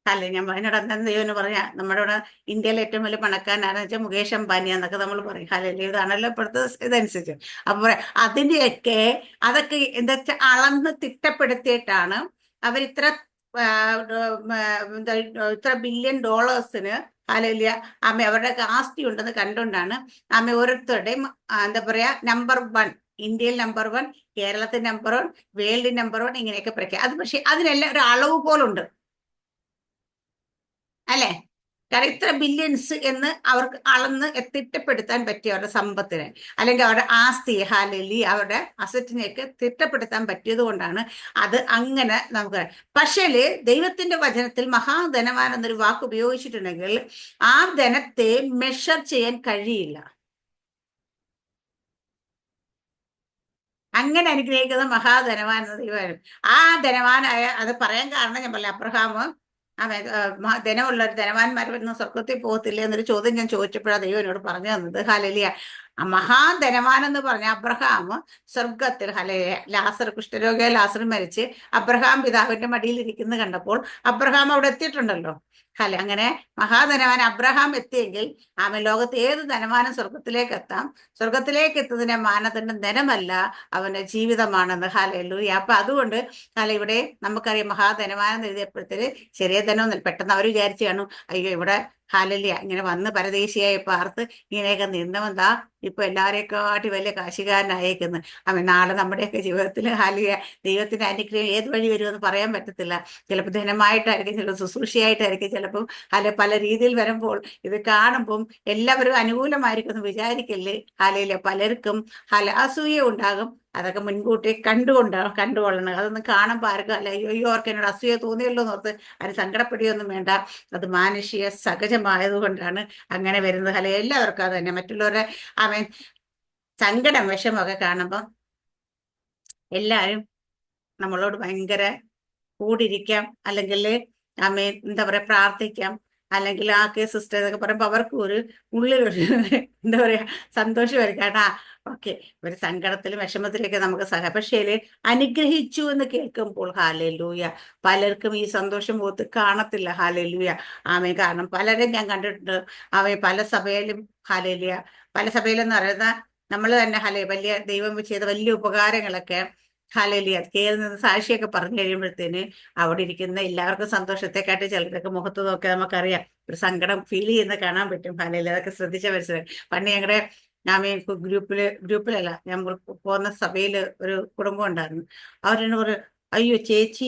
ഞാൻ എന്നോട് അന്നേരം ദൈവം പറഞ്ഞ, നമ്മുടെ ഇവിടെ ഇന്ത്യയിലെ ഏറ്റവും വലിയ പണക്കാരനാണെന്ന് വെച്ചാൽ മുകേഷ് അംബാനി എന്നൊക്കെ നമ്മൾ പറയും. ഇതാണല്ലോ ഇപ്പോഴത്തെ ഇതനുസരിച്ച്. അപ്പൊ അതൊക്കെ എന്താ വെച്ചാൽ അളന്ന് തിട്ടപ്പെടുത്തിയിട്ടാണ് അവർ ഇത്ര ബില്യൺ ഡോളേഴ്സിന് അവരുടെ ആസ്തി ഉണ്ടെന്ന് കണ്ടുകൊണ്ടാണ് ഓരോരുത്തരുടെയും എന്താ പറയാ നമ്പർ 1, ഇന്ത്യയിൽ നമ്പർ 1, കേരളത്തിൽ നമ്പർ 1, വേൾഡ് നമ്പർ 1, ഇങ്ങനെയൊക്കെ പറയാം. അത് പക്ഷെ അതിനെല്ലാം ഒരു അളവ് പോലുണ്ട് അല്ലെ? കാരണം ഇത്ര ബില്യൺസ് എന്ന് അവർക്ക് അളന്ന് തിട്ടപ്പെടുത്താൻ പറ്റിയ അവരുടെ സമ്പത്തിനെ, അല്ലെങ്കിൽ അവരുടെ ആസ്തിയെ, അവരുടെ അസറ്റിനെയൊക്കെ തിട്ടപ്പെടുത്താൻ പറ്റിയത് കൊണ്ടാണ് അത് അങ്ങനെ നമുക്ക്. പക്ഷേ ദൈവത്തിന്റെ വചനത്തിൽ മഹാധനവാൻ എന്നൊരു വാക്ക് ഉപയോഗിച്ചിട്ടുണ്ടെങ്കിൽ ആ ധനത്തെ മെഷർ ചെയ്യാൻ കഴിയില്ല. അങ്ങനെ അനുഗ്രഹിക്കുന്ന മഹാധനവാൻ എന്ന ദൈവം. ആ ധനവാനായ, അത് പറയാൻ കാരണം ഞാൻ പറഞ്ഞ, അബ്രഹാം ധനമുള്ള ധനവാന്മാർ വരുന്ന സ്വർഗത്തിൽ പോകത്തില്ല എന്നൊരു ചോദ്യം ഞാൻ ചോദിച്ചപ്പോഴാണ് ദൈവം എന്നോട് പറഞ്ഞു തന്നത്. ഹല്ലേലൂയ. മഹാധനവാൻ എന്ന് പറഞ്ഞ അബ്രഹാം സ്വർഗത്തിൽ, ലാസർ, കുഷ്ഠരോഗിയ ലാസർ മരിച്ച് അബ്രഹാം പിതാവിന്റെ മടിയിൽ ഇരിക്കുന്നത് കണ്ടപ്പോൾ അബ്രഹാം അവിടെ എത്തിയിട്ടുണ്ടല്ലോ. അങ്ങനെ മഹാധനവാൻ അബ്രഹാം എത്തിയെങ്കിൽ ലോകത്ത് ഏത് ധനവാനും സ്വർഗത്തിലേക്ക് എത്താം. സ്വർഗത്തിലേക്ക് എത്തുന്നതിന്റെ മാനദണ്ഡം ധനമല്ല, അവന്റെ ജീവിതമാണെന്ന്. ഹല്ലേലൂയ. അപ്പൊ അതുകൊണ്ട് ഇവിടെ നമുക്കറിയാം, മഹാധനവാനം എഴുതിയപ്പോഴത്തേക്ക് ചെറിയ ധനം പെട്ടെന്ന് അവർ വിചാരിച്ചു കാണും, അയ്യോ ഇവിടെ ഹല്ലേലൂയ ഇങ്ങനെ വന്ന് പരദേശിയായി പാർത്ത് ഇങ്ങനെയൊക്കെ നിന്നവന്താ ഇപ്പൊ എല്ലാവരെക്കാട്ടി വലിയ കാശുകാരനായേക്കുന്നു. അവൻ നാളെ നമ്മുടെയൊക്കെ ജീവിതത്തിൽ ഹാലിയ ദൈവത്തിന്റെ അനുഗ്രഹം ഏത് വഴി വരുമെന്ന് പറയാൻ പറ്റത്തില്ല. ചിലപ്പോൾ ധനമായിട്ടായിരിക്കും, ചിലപ്പോൾ ശുശ്രൂഷയായിട്ടായിരിക്കും, ചിലപ്പോൾ അല്ല പല രീതിയിൽ വരുമ്പോൾ ഇത് കാണുമ്പം എല്ലാവരും അനുകൂലമായിരിക്കും എന്ന് വിചാരിക്കല്ലേ. ഹാലയിലെ പലർക്കും അസൂയ ഉണ്ടാകും. അതൊക്കെ മുൻകൂട്ടി കണ്ടുകൊള്ളണം. അതൊന്നും കാണുമ്പോൾ ആർക്കും അല്ല അയ്യോ അവർക്ക് എന്നോട് അസൂയ തോന്നിയല്ലോ എന്നോർത്ത് അതിന് സങ്കടപ്പെടുകയൊന്നും വേണ്ട. അത് മാനുഷിക സഹജമായതുകൊണ്ടാണ് അങ്ങനെ വരുന്നത്. എല്ലാവർക്കും അത് തന്നെ. മറ്റുള്ളവരുടെ അവൻ സങ്കടം വിഷമമൊക്കെ കാണുമ്പോൾ എല്ലാവരും നമ്മളോട് ഭയങ്കര കൂടിയിരിക്കാം, അല്ലെങ്കിൽ എന്താ പറയാ പ്രാർത്ഥിക്കാം, അല്ലെങ്കിൽ ആ കേസ് സിസ്റ്റർ എന്നൊക്കെ പറയുമ്പോൾ അവർക്കും ഒരു ഉള്ളിലൊരു എന്താ പറയാ സന്തോഷമായിരിക്കും. കാരണം ഓക്കെ ഒരു സങ്കടത്തിലും വിഷമത്തിലൊക്കെ നമുക്ക് പക്ഷേ അനുഗ്രഹിച്ചു എന്ന് കേൾക്കുമ്പോൾ ഹാലലൂയ പലർക്കും ഈ സന്തോഷം മുഖത്ത് കാണത്തില്ല. ഹാലലൂയ കാരണം പലരും ഞാൻ കണ്ടിട്ടുണ്ട്. പല സഭയിലും ഹാലലൂയ പല സഭയിലെന്ന് പറയുന്ന നമ്മൾ തന്നെ വലിയ ദൈവം ചെയ്ത വലിയ ഉപകാരങ്ങളൊക്കെ ഹാലലിയ കയറി നിന്ന് സാക്ഷിയൊക്കെ പറഞ്ഞു കഴിയുമ്പോഴത്തേന് അവിടെ ഇരിക്കുന്ന എല്ലാവർക്കും സന്തോഷത്തെക്കാട്ടി ചിലരൊക്കെ മുഖത്ത് നോക്കിയാൽ നമുക്കറിയാം ഒരു സങ്കടം ഫീൽ ചെയ്യുന്ന കാണാൻ പറ്റും. ഹാലലിയ അതൊക്കെ ശ്രദ്ധിച്ച മനസ്സിലായി. പണ്ട് ഞങ്ങളുടെ ഗ്രൂപ്പിലല്ല ഞാൻ പോകുന്ന സഭയിൽ ഒരു കുടുംബം ഉണ്ടായിരുന്നു. അവരെന്നെ പറയും അയ്യോ ചേച്ചി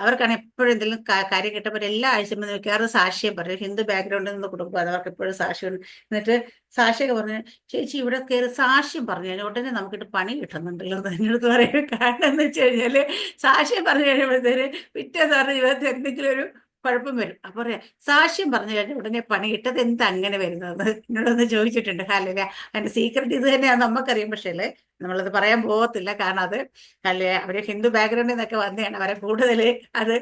അവർക്കാണ് എപ്പോഴും എന്തെങ്കിലും കാര്യം കിട്ടുമ്പോൾ എല്ലാ ആഴ്ചയും മിക്കവാറും സാക്ഷ്യം പറയും. ഹിന്ദു ബാക്ക്ഗ്രൗണ്ടിൽ നിന്ന് കുടുംബം അത് അവർക്ക് എപ്പോഴും സാക്ഷ്യം. എന്നിട്ട് സാക്ഷിയൊക്കെ പറഞ്ഞു ചേച്ചി ഇവിടെ കയറി സാക്ഷ്യം പറഞ്ഞു കഴിഞ്ഞാൽ ഉടനെ നമുക്കിട്ട് പണി കിട്ടുന്നുണ്ടല്ലോ എന്നടുത്ത് പറയുന്നത്. കാരണം എന്ന് വെച്ച് കഴിഞ്ഞാല് സാക്ഷ്യം പറഞ്ഞു കഴിയുമ്പോഴത്തേന് പിറ്റേ സാറിന് ജീവിതത്തിൽ എന്തെങ്കിലും ഒരു കുഴപ്പം വരും. അപ്പൊ പറയാ സാക്ഷ്യം പറഞ്ഞു കഴിഞ്ഞാൽ ഉടനെ പണി കിട്ടത് എന്താ അങ്ങനെ വരുന്നത് എന്നോടൊന്ന് ചോദിച്ചിട്ടുണ്ട്. ഹാലല്ല അതിന്റെ സീക്രട്ട് ഇത് തന്നെയാണ് നമുക്കറിയാം. പക്ഷേ നമ്മളത് പറയാൻ പോകത്തില്ല. കാരണം അത് അവര് ഹിന്ദു ബാക്ക്ഗ്രൗണ്ടിൽ നിന്നൊക്കെ വന്നതാണ് അവരെ കൂടുതൽ അത്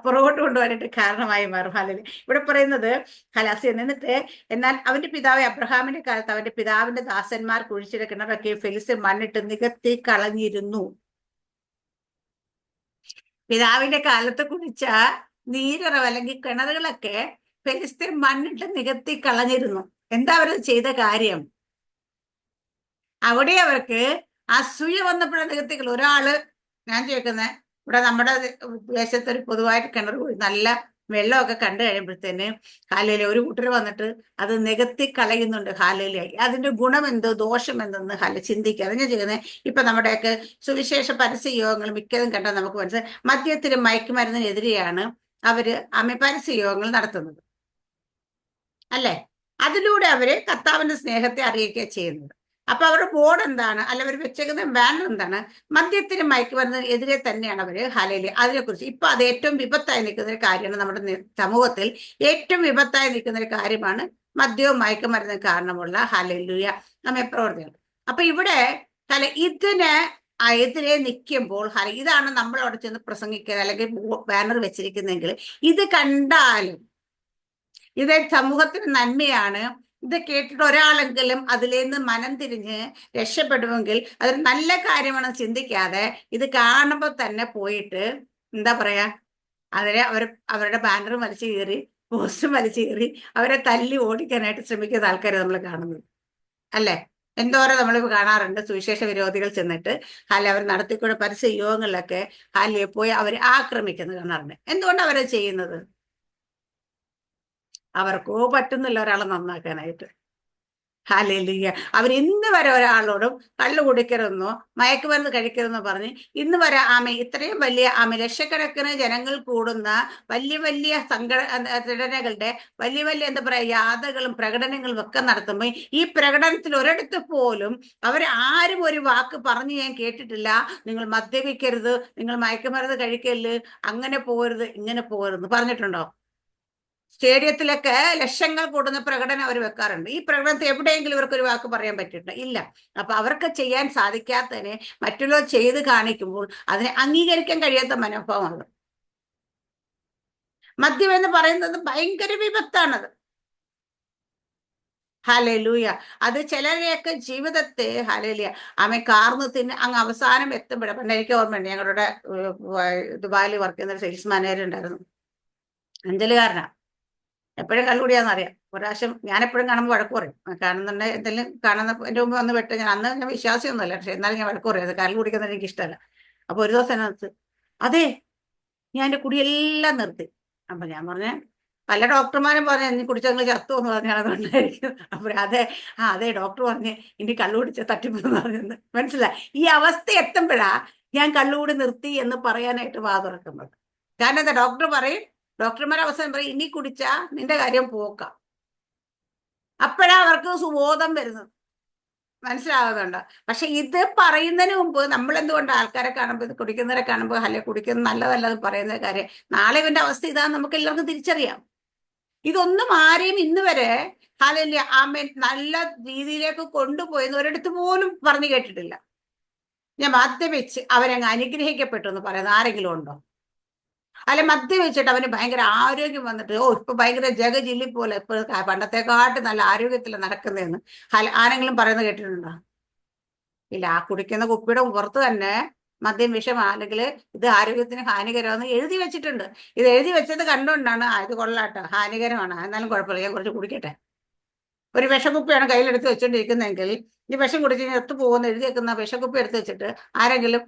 പുറകോട്ട് കൊണ്ടുവരാനായിട്ട് കാരണമായി മാറും. ഹാലല് ഇവിടെ പറയുന്നത് ഹലാസി എന്നിട്ട് എന്നാൽ അവന്റെ പിതാവ് അബ്രഹാമിന്റെ കാലത്ത് അവന്റെ പിതാവിന്റെ ദാസന്മാർ കുഴിച്ചിട കിണറൊക്കെ ഫെലിസ്തീൻ മണ്ണിട്ട് നികത്തി കളഞ്ഞിരുന്നു. പിതാവിന്റെ കാലത്ത് കുഴിച്ച നീരുറവ് അല്ലെങ്കിൽ കിണറുകളൊക്കെ ഫെലിസ്തീൻ മണ്ണിട്ട് നികത്തി കളഞ്ഞിരുന്നു. എന്താ അവർ ചെയ്ത കാര്യം? അവിടെ അവർക്ക് അസൂയ വന്നപ്പോഴാണ് നികത്തിക്കൾ. ഒരാള് ഞാൻ ചോദിക്കുന്നത് ഇവിടെ നമ്മുടെ ദേശത്ത് ഒരു പൊതുവായിട്ട് കിണർ പോയി നല്ല വെള്ളമൊക്കെ കണ്ടു കഴിയുമ്പോഴത്തേന് ഹാലയിലെ ഒരു കൂട്ടർ വന്നിട്ട് അത് നികത്തി കളയുന്നുണ്ട്. ഹാലയിലായി അതിന്റെ ഗുണം എന്തോ ദോഷം എന്തെന്ന് ചിന്തിക്കുക. അത് ഞാൻ ചെയ്യുന്നത് ഇപ്പൊ നമ്മുടെയൊക്കെ സുവിശേഷ പരസ്യ യോഗങ്ങൾ മിക്കതും കണ്ടാൽ നമുക്ക് മനസ്സിലായി മദ്യത്തിനും മയക്കുമരുന്നിനെതിരെയാണ് അവര് പരസ്യ യോഗങ്ങൾ നടത്തുന്നത് അല്ലെ. അതിലൂടെ അവര് കർത്താവിന്റെ സ്നേഹത്തെ അറിയിക്കുക ചെയ്യുന്നത്. അപ്പൊ അവരുടെ ബോർഡ് എന്താണ്, അല്ല അവർ വെച്ചേക്കുന്ന ബാനർ എന്താണ്? മദ്യത്തിന് മയക്കുമരുന്നിന് എതിരെ തന്നെയാണ് അവര് ഹാലയില് അതിനെക്കുറിച്ച്. ഇപ്പൊ അത് ഏറ്റവും വിപത്തായി നിൽക്കുന്ന ഒരു കാര്യമാണ്. നമ്മുടെ സമൂഹത്തിൽ ഏറ്റവും വിപത്തായി നിൽക്കുന്ന ഒരു കാര്യമാണ് മദ്യവും മയക്കുമരുന്നും കാരണമുള്ള ഹാലയിലൂയ പ്രവർത്തികൾ. അപ്പൊ ഇവിടെ ഇതിന് എതിരെ നിൽക്കുമ്പോൾ ഇതാണ് നമ്മൾ അവിടെ ചെന്ന് പ്രസംഗിക്കുക അല്ലെങ്കിൽ ബാനർ വെച്ചിരിക്കുന്നെങ്കിൽ ഇത് കണ്ടാലും ഇത് സമൂഹത്തിന് നന്മയാണ്, ഇത് കേട്ടിട്ട് ഒരാളെങ്കിലും അതിലേന്ന് മനം തിരിഞ്ഞ് രക്ഷപ്പെടുമെങ്കിൽ അതൊരു നല്ല കാര്യമാണെന്ന് ചിന്തിക്കാതെ ഇത് കാണുമ്പോൾ തന്നെ പോയിട്ട് എന്താ പറയാ അവരുടെ ബാനർ വലിച്ചു കീറി പോസ്റ്റർ വലിച്ചു കീറി അവരെ തല്ലി ഓടിക്കാനായിട്ട് ശ്രമിക്കുന്ന ആൾക്കാരെ നമ്മൾ കാണുന്നത് അല്ലേ. എന്തോരം നമ്മളിപ്പോൾ കാണാറുണ്ട്. സുവിശേഷ വിരോധികൾ ചെന്നിട്ട് അവർ നടത്തിക്കൂടെ പരസ്യ യോഗങ്ങളിലൊക്കെ പോയി അവർ ആക്രമിക്കുന്നത് കാണാറുണ്ട്. എന്തുകൊണ്ടാണ് അവരെ ചെയ്യുന്നത്? അവർക്കോ പറ്റുന്നില്ല ഒരാളെ നന്നാക്കാനായിട്ട്. ഹാലയിലൂയ ഇന്ന് വരെ ഒരാളോടും കള്ളു കുടിക്കരുതെന്നോ മയക്കുമരുന്ന് കഴിക്കരുതെന്നോ പറഞ്ഞ് ഇന്ന് വരെ ഇത്രയും വലിയ ലക്ഷക്കണക്കിന് ജനങ്ങൾ കൂടുന്ന വലിയ വലിയ സംഘടനകളുടെ വലിയ എന്താ പറയാ യാതകളും പ്രകടനങ്ങളും ഒക്കെ നടത്തുമ്പോൾ ഈ പ്രകടനത്തിൽ ഒരിടത്ത് പോലും ആരും ഒരു വാക്ക് പറഞ്ഞ് ഞാൻ കേട്ടിട്ടില്ല നിങ്ങൾ മദ്യപിക്കരുത്, നിങ്ങൾ മയക്കുമരുന്ന് കഴിക്കരുത്, അങ്ങനെ പോകരുത്, ഇങ്ങനെ പോകരുത് പറഞ്ഞിട്ടുണ്ടോ? സ്റ്റേഡിയത്തിലൊക്കെ ലക്ഷങ്ങൾ കൂടുന്ന പ്രകടനം അവർ വെക്കാറുണ്ട്. ഈ പ്രകടനത്തിൽ എവിടെയെങ്കിലും ഇവർക്കൊരു വാക്ക് പറയാൻ പറ്റിയിട്ടുണ്ട്? ഇല്ല. അപ്പൊ അവർക്ക് ചെയ്യാൻ സാധിക്കാത്തതിനെ മറ്റുള്ളവർ ചെയ്ത് കാണിക്കുമ്പോൾ അതിനെ അംഗീകരിക്കാൻ കഴിയാത്ത മനോഭാവമാണ്. മദ്യം എന്ന് പറയുന്നത് ഭയങ്കര വിപത്താണത്. ഹല്ലേലൂയ. അത് ചിലരെയൊക്കെ ജീവിതത്തെ ഹല്ലേലൂയ കാർന്ന് തിന്ന് അങ്ങ് അവസാനം എത്തുമ്പോഴേ. പണ്ട് എനിക്ക് ഓർമ്മയുണ്ട്, ഞങ്ങളുടെ ദുബായിൽ വർക്ക് ചെയ്യുന്ന ഒരു സെയിൽസ് മാനേജർ ഉണ്ടായിരുന്നു. അഞ്ചലുകാരനാ, എപ്പോഴും കള്ളുകൂടിയാന്നറിയാം. ഒരാവശ്യം ഞാൻ എപ്പോഴും കാണുമ്പോൾ വഴക്ക് പറയും. കാണുന്നുണ്ടെങ്കിൽ എന്തെങ്കിലും എൻ്റെ മുമ്പ് വന്ന് വെട്ട്. ഞാൻ വിശ്വാസിയൊന്നുമല്ല, പക്ഷെ എന്നാലും ഞാൻ വഴക്ക് പറയും. അത് കള്ളു കുടിക്കുന്നത് എനിക്ക് ഇഷ്ടമല്ല. അപ്പൊ ഒരു ദിവസം അതിനകത്ത് അതെ ഞാൻ എൻ്റെ കുടിയെല്ലാം നിർത്തി. അപ്പൊ ഞാൻ പറഞ്ഞ പല ഡോക്ടർമാരും പറഞ്ഞു ഇനി കുടിച്ചങ്ങൾ ചത്തു എന്ന് പറഞ്ഞാൽ അതുകൊണ്ടായിരിക്കും. അപ്പോൾ അതെ ഡോക്ടർ പറഞ്ഞ് ഇനി കള്ളു കുടിച്ച തട്ടിപ്പെന്ന് പറഞ്ഞെന്ന് മനസ്സിലായി. ഈ അവസ്ഥ എത്തുമ്പോഴാ ഞാൻ കള്ളുകൂടി നിർത്തി എന്ന് പറയാനായിട്ട് വാ തുറക്കുന്നത്. കാരണം എന്താ, ഡോക്ടർമാർ അവസാനം പറയും ഇനി കുടിച്ചാ നിന്റെ കാര്യം പോക്കാം. അപ്പോഴാ അവർക്ക് സുബോധം വരുന്നത്, മനസ്സിലാകുന്നുണ്ട്. പക്ഷെ ഇത് പറയുന്നതിന് മുമ്പ് നമ്മൾ എന്തുകൊണ്ട് ആൾക്കാരെ കാണുമ്പോൾ, ഇത് കുടിക്കുന്നവരെ കാണുമ്പോൾ അല്ലെ കുടിക്കുന്നത് നല്ലതല്ലെന്ന് പറയുന്ന കാര്യം, നാളെ ഇവന്റെ അവസ്ഥ ഇതാന്ന് നമുക്ക് എല്ലാവർക്കും തിരിച്ചറിയാം. ഇതൊന്നും ആരെയും ഇന്ന് വരെ ഹല്ലേലൂയ ആമേൻ നല്ല രീതിയിലേക്ക് കൊണ്ടുപോയെന്ന് ഒരിടത്ത് പോലും പറഞ്ഞു കേട്ടിട്ടില്ല. ഞാൻ മദ്യപിച്ച് അവരങ്ങ് അനുഗ്രഹിക്കപ്പെട്ടു എന്ന് പറയുന്നത് ആരെങ്കിലും ഉണ്ടോ? അല്ലെ മദ്യപിച്ചിട്ട് അവന് ഭയങ്കര ആരോഗ്യം വന്നിട്ട് ഇപ്പൊ ഭയങ്കര ജഗജില്ലി പോലെ ഇപ്പൊ പണ്ടത്തെക്കാട്ട് നല്ല ആരോഗ്യത്തിൽ നടക്കുന്നതെന്ന് ആരെങ്കിലും പറയുന്നത് കേട്ടിട്ടുണ്ടോ? ഇല്ല. ആ കുടിക്കുന്ന കുപ്പിയുടെ പുറത്ത് തന്നെ മദ്യം വിഷമാണ്, അല്ലെങ്കിൽ ഇത് ആരോഗ്യത്തിന് ഹാനികരമാണെന്ന് എഴുതി വെച്ചിട്ടുണ്ട്. ഇത് എഴുതി വെച്ചത് കണ്ടുകൊണ്ടാണ് ഇത് കൊള്ളാട്ടോ, ഹാനികരമാണ്, എന്നാലും കുഴപ്പമില്ല ഞാൻ കുറച്ച് കുടിക്കട്ടെ. ഒരു വിഷക്കുപ്പിയാണ് കയ്യിലെടുത്ത് വെച്ചോണ്ടിരിക്കുന്നതെങ്കിൽ ഈ വിഷം കുടിച്ച് എത്തു പോകുന്ന എഴുതി വെക്കുന്ന വിഷക്കുപ്പി എടുത്ത് വെച്ചിട്ട് ആരെങ്കിലും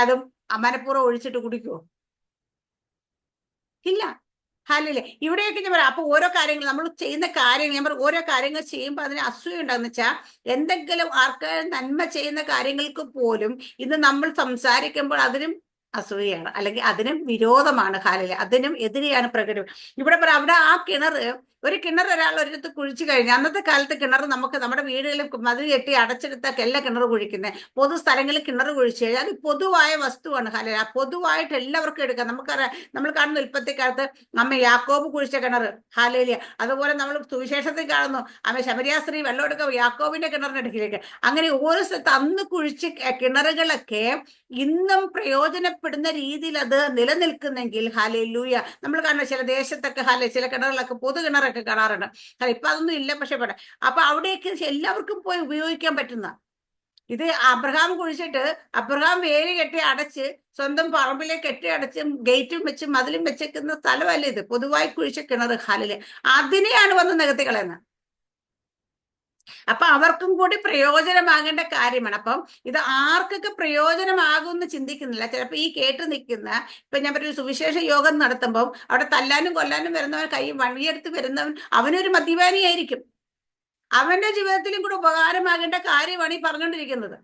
അതും മനഃപൂർവ്വം ഒഴിച്ചിട്ട് കുടിക്കുവോ? ഇല്ല. ഹല്ലേലൂയ. ഇവിടെയൊക്കെ ഞാൻ പറയാം, അപ്പൊ ഓരോ കാര്യങ്ങൾ നമ്മൾ ചെയ്യുന്ന കാര്യങ്ങൾ, ഞാൻ പറയും ഓരോ കാര്യങ്ങൾ ചെയ്യുമ്പോൾ അതിന് അസൂയ ഉണ്ടാകുന്ന വെച്ചാൽ എന്തെങ്കിലും ആൾക്കാർ നന്മ ചെയ്യുന്ന കാര്യങ്ങൾക്ക് പോലും ഇന്ന് നമ്മൾ സംസാരിക്കുമ്പോൾ അതിനും അസൂയയാണ്, അല്ലെങ്കിൽ അതിനും വിരോധമാണ്. ഹല്ലേലൂയ. അതിനും എതിരെയാണ് പ്രകടനം. ഇവിടെ പറയാം, അവിടെ ആ ഒരു കിണർ ഒരാൾ ഒരിടത്ത് കുഴിച്ചു കഴിഞ്ഞാൽ, അന്നത്തെ കാലത്ത് കിണർ നമുക്ക് നമ്മുടെ വീടുകളിൽ മതിൽ കെട്ടി അടച്ചെടുത്തൊക്കെയല്ല കിണർ കുഴിക്കുന്നത്. പൊതു സ്ഥലങ്ങളിൽ കിണർ കുഴിച്ചു കഴിഞ്ഞാൽ അത് പൊതുവായ വസ്തുവാണ്. ഹല്ലേലൂയ. പൊതുവായിട്ട് എല്ലാവർക്കും എടുക്കാം. നമുക്കറിയാം, നമ്മൾ കാണുന്ന ഉൽപ്പത്തി കാലത്ത് അമ്മ യാക്കോബ് കുഴിച്ച കിണർ. ഹല്ലേലൂയ. അതുപോലെ നമ്മൾ സുവിശേഷത്തിൽ കാണുന്നു അമ്മ ശമരിയ സ്ത്രീ വെള്ളം എടുക്കുക യാക്കോബിന്റെ കിണറിന്റെ അടുക്കിലേക്ക്. അങ്ങനെ ഓരോ സ്ഥലത്ത് അന്ന് കുഴിച്ച കിണറുകളൊക്കെ ഇന്നും പ്രയോജനപ്പെടുന്ന രീതിയിൽ അത് നിലനിൽക്കുന്നെങ്കിൽ ഹല്ലേലൂയ. നമ്മൾ കാണുന്ന ചില ദേശത്തൊക്കെ ചില കിണറുകളൊക്കെ പൊതു കിണറൊക്കെ കാണാറുണ്ട്. ഇപ്പൊ അതൊന്നും ഇല്ല, പക്ഷെ അപ്പൊ അവിടെയൊക്കെ എല്ലാവർക്കും പോയി ഉപയോഗിക്കാൻ പറ്റുന്ന ഇത്. അബ്രഹാം കുഴിച്ചിട്ട് അബ്രഹാം വേലി കെട്ടി അടച്ച് സ്വന്തം പറമ്പിലേക്ക് കെട്ടി അടച്ച് ഗേറ്റും വെച്ച് മതിലും വെച്ചേക്കുന്ന സ്ഥലമല്ല ഇത്, പൊതുവായി കുഴിച്ച കിണർ. ഹല്ലേലൂയ. അതിനെയാണ് വന്ന് നികത്തി കളയുന്നത്. അപ്പൊ അവർക്കും കൂടി പ്രയോജനമാകേണ്ട കാര്യമാണ്. അപ്പം ഇത് ആർക്കൊക്കെ പ്രയോജനമാകുമെന്ന് ചിന്തിക്കുന്നില്ല. ചിലപ്പോൾ ഈ കേട്ട് നിൽക്കുന്ന, ഇപ്പൊ ഞാൻ ഒരു സുവിശേഷ യോഗം നടത്തുമ്പോൾ അവിടെ തല്ലാനും കൊല്ലാനും വരുന്നവൻ, കൈ വഴിയെടുത്ത് വരുന്നവൻ, അവനൊരു മദ്യപാനിയായിരിക്കും. അവന്റെ ജീവിതത്തിലും കൂടെ ഉപകാരമാകേണ്ട കാര്യമാണ് ഈ പറഞ്ഞുകൊണ്ടിരിക്കുന്നത്.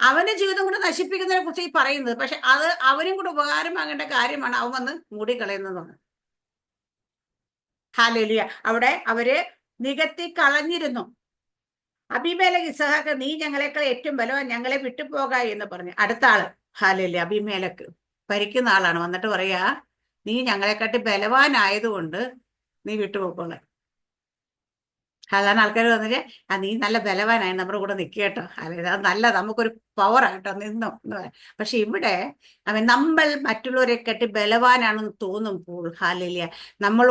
അവന്റെ ജീവിതം കൂടെ നശിപ്പിക്കുന്നതിനെ കുറിച്ച് ഈ പറയുന്നത്. പക്ഷെ അത് അവനും കൂടെ ഉപകാരമാകേണ്ട കാര്യമാണ് അവൻ വന്ന് മൂടിക്കളയുന്നതാണ്. ഹല്ലേലൂയ. അവിടെ അവര് നികത്തി കളഞ്ഞിരുന്നു. അബീമേലെക്ക് ഇസഹാക്ക്, നീ ഞങ്ങളെക്കാൾ ഏറ്റവും ബലവാൻ, ഞങ്ങളെ വിട്ടുപോക എന്ന് പറഞ്ഞു. അടുത്ത ആള് ഹല്ലേലൂയ അബീമേലെക്ക് ഭരിക്കുന്ന ആളാണ്. വന്നിട്ട് പറയാ, നീ ഞങ്ങളെക്കാട്ടി ബലവാനായതുകൊണ്ട് നീ വിട്ടുപോക്കോളെ. സാധാരണ ആൾക്കാർ വന്നിട്ട് നീ നല്ല ബലവാനായി നമ്മുടെ കൂടെ നിൽക്കുക കേട്ടോ, അല്ലെങ്കിൽ അത് നല്ല നമുക്കൊരു പവറായിട്ടോ നിന്നോ എന്ന് പറയാം. പക്ഷെ ഇവിടെ നമ്മൾ മറ്റുള്ളവരെ കാട്ടി ബലവാനാണെന്ന് തോന്നുമ്പോൾ ഹല്ലേലൂയ നമ്മൾ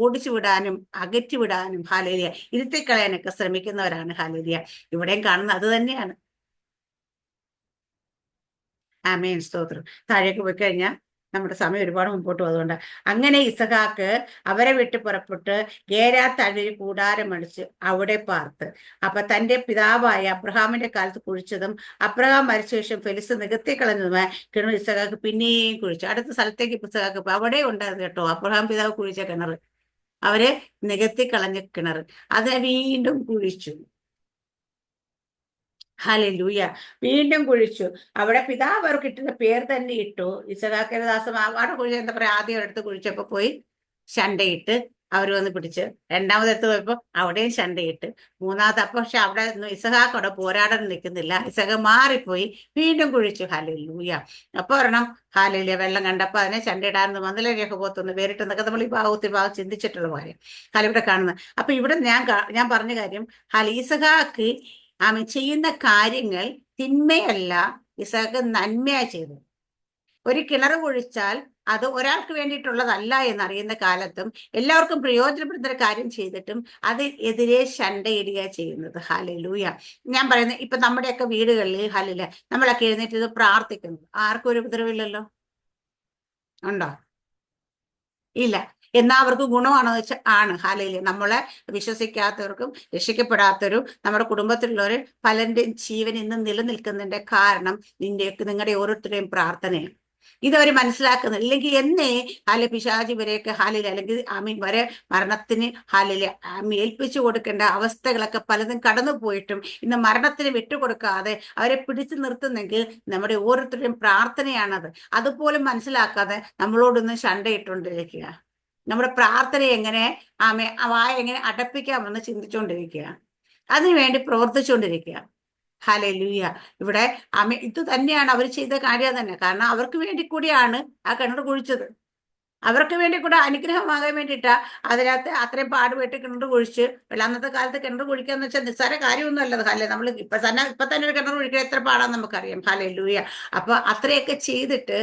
ഓടിച്ചു വിടാനും അകറ്റി വിടാനും ഹല്ലേലൂയ ഇരുത്തിക്കളയാനൊക്കെ ശ്രമിക്കുന്നവരാണ്. ഹല്ലേലൂയ. ഇവിടെയും കാണുന്നത് അത് തന്നെയാണ്. ആമേൻ, സ്തോത്രം. താഴേക്ക് പോയി കഴിഞ്ഞാൽ നമ്മുടെ സമയം ഒരുപാട് മുമ്പോട്ട് പോകുന്നുണ്ട്. അങ്ങനെ ഇസഹാക്ക് അവരെ വിട്ട് പുറപ്പെട്ട് ഗേരാത്തഴി കൂടാരമടിച്ച് അവിടെ പാർത്ത്. അപ്പൊ തന്റെ പിതാവായ അബ്രഹാമിന്റെ കാലത്ത് കുഴിച്ചതും അബ്രഹാം മരിച്ച ശേഷം ഫെലിസ് നികത്തിക്കളഞ്ഞതുമായ കിണർ ഇസഹാക്ക് പിന്നെയും കുഴിച്ചു. അടുത്ത സ്ഥലത്തേക്ക് ഇസഹാക്ക് അവിടെ ഉണ്ടായിരുന്നു കേട്ടോ, അബ്രഹാം പിതാവ് കുഴിച്ച കിണർ. അവര് നികത്തിക്കളഞ്ഞ കിണർ അത് വീണ്ടും കുഴിച്ചു. ഹല്ലേലൂയ. വീണ്ടും കുഴിച്ചു. അവിടെ പിതാവ് അവർക്ക് ഇട്ടുന്ന പേര് തന്നെ ഇട്ടു ഇസഹാക്കിന്റെ ദാസം. അവിടെ കുഴിച്ച എന്താ പറയാ, ആദ്യം എടുത്ത് കുഴിച്ചപ്പോ പോയി ശണ്ടയിട്ട് അവർ വന്ന് പിടിച്ച്, രണ്ടാമതെടുത്ത് പോയപ്പോ അവിടെയും ശണ്ടയിട്ട്, മൂന്നാമത്തെ അപ്പൊ പക്ഷെ അവിടെ ഇസഹാക്ക് അവിടെ പോരാടാൻ നിൽക്കുന്നില്ല, ഇസഹാക്ക് മാറിപ്പോയി വീണ്ടും കുഴിച്ചു. ഹല്ലേലൂയ. അപ്പൊ ഒരെണ്ണം ഹല്ലേലൂയ വെള്ളം കണ്ടപ്പോ അതിനെ ശണ്ടയിടാന്ന് വന്നില്ല രഹബോത്തൊന്ന് പേരിട്ടെന്നൊക്കെ നമ്മൾ ഈ ഭാഗം ചിന്തിച്ചിട്ടുള്ള കാര്യം ഇവിടെ കാണുന്നത്. അപ്പൊ ഇവിടെ ഞാൻ പറഞ്ഞ കാര്യം, ഇസഹാക്ക് ചെയ്യുന്ന കാര്യങ്ങൾ തിന്മയല്ല, ഇസഹാക്ക് നന്മയാ ചെയ്തത്. ഒരു കിണർ കുഴിച്ചാൽ അത് ഒരാൾക്ക് വേണ്ടിയിട്ടുള്ളതല്ല എന്നറിയുന്ന കാലത്തും എല്ലാവർക്കും പ്രയോജനപ്പെടുന്ന കാര്യം ചെയ്തിട്ടും അത് എതിരെ ശണ്ടയിടുക ചെയ്യുന്നത്. ഹല്ലേലൂയ. ഞാൻ പറയുന്നത് ഇപ്പൊ നമ്മുടെയൊക്കെ വീടുകളിൽ ഹല്ലേലൂയ നമ്മളൊക്കെ എഴുന്നേറ്റ് പ്രാർത്ഥിക്കുന്നു, ആർക്കും ഒരു ഉപദ്രവമില്ലല്ലോ, ഉണ്ടോ? ഇല്ല. എന്നാ അവർക്ക് ഗുണമാണോ വെച്ചാൽ ആണ്. ഹല്ലേലൂയ. നമ്മളെ വിശ്വസിക്കാത്തവർക്കും രക്ഷിക്കപ്പെടാത്തവരും നമ്മുടെ കുടുംബത്തിലുള്ളവരും പലരുടെയും ജീവൻ ഇന്നും നിലനിൽക്കുന്നതിന്റെ കാരണം നിങ്ങളുടെയും ഓരോരുത്തരുടെയും പ്രാർത്ഥനയാണ്. ഇതവർ മനസ്സിലാക്കുന്നില്ല. ഇല്ലെങ്കിൽ എന്നേ പിശാച് ഇവരെയൊക്കെ അല്ലെങ്കിൽ വരെ മരണത്തിന് ഏൽപ്പിച്ചു കൊടുക്കേണ്ട അവസ്ഥകളൊക്കെ പലതും കടന്നു പോയിട്ടും ഇന്ന് മരണത്തിന് വിട്ടുകൊടുക്കാതെ അവരെ പിടിച്ചു നിർത്തുന്നെങ്കിൽ നമ്മുടെ ഓരോരുത്തരുടെയും പ്രാർത്ഥനയാണത്. അതുപോലും മനസ്സിലാക്കാതെ നമ്മളോടൊന്ന് ശണ്ടയിട്ടുകൊണ്ടിരിക്കുക. നമ്മുടെ പ്രാർത്ഥന എങ്ങനെ വായ എങ്ങനെ അടപ്പിക്കാമെന്ന് ചിന്തിച്ചുകൊണ്ടിരിക്കുക, അതിനുവേണ്ടി പ്രവർത്തിച്ചുകൊണ്ടിരിക്കുക. ഹല്ലേലൂയ. ഇവിടെ ഇത് തന്നെയാണ് അവർ ചെയ്ത കാര്യം തന്നെ. കാരണം അവർക്ക് വേണ്ടി കൂടിയാണ് ആ കിണർ കുഴിച്ചത്. അവർക്ക് വേണ്ടി കൂടെ അനുഗ്രഹമാകാൻ വേണ്ടിയിട്ടാ അതിനകത്ത് അത്രയും പാടുപെട്ട് കിണർ കുഴിച്ച്. അന്നത്തെ കാലത്ത് കിണർ കുഴിക്കാന്ന് വെച്ചാൽ നിസ്സാര കാര്യമൊന്നും അല്ലത്. നമ്മൾ ഇപ്പൊ തന്നെ ഒരു കിണർ കുഴിക്കാൻ എത്ര പാടാന്ന് നമുക്കറിയാം. ഹല്ലേലൂയ. അപ്പൊ അത്രയൊക്കെ ചെയ്തിട്ട്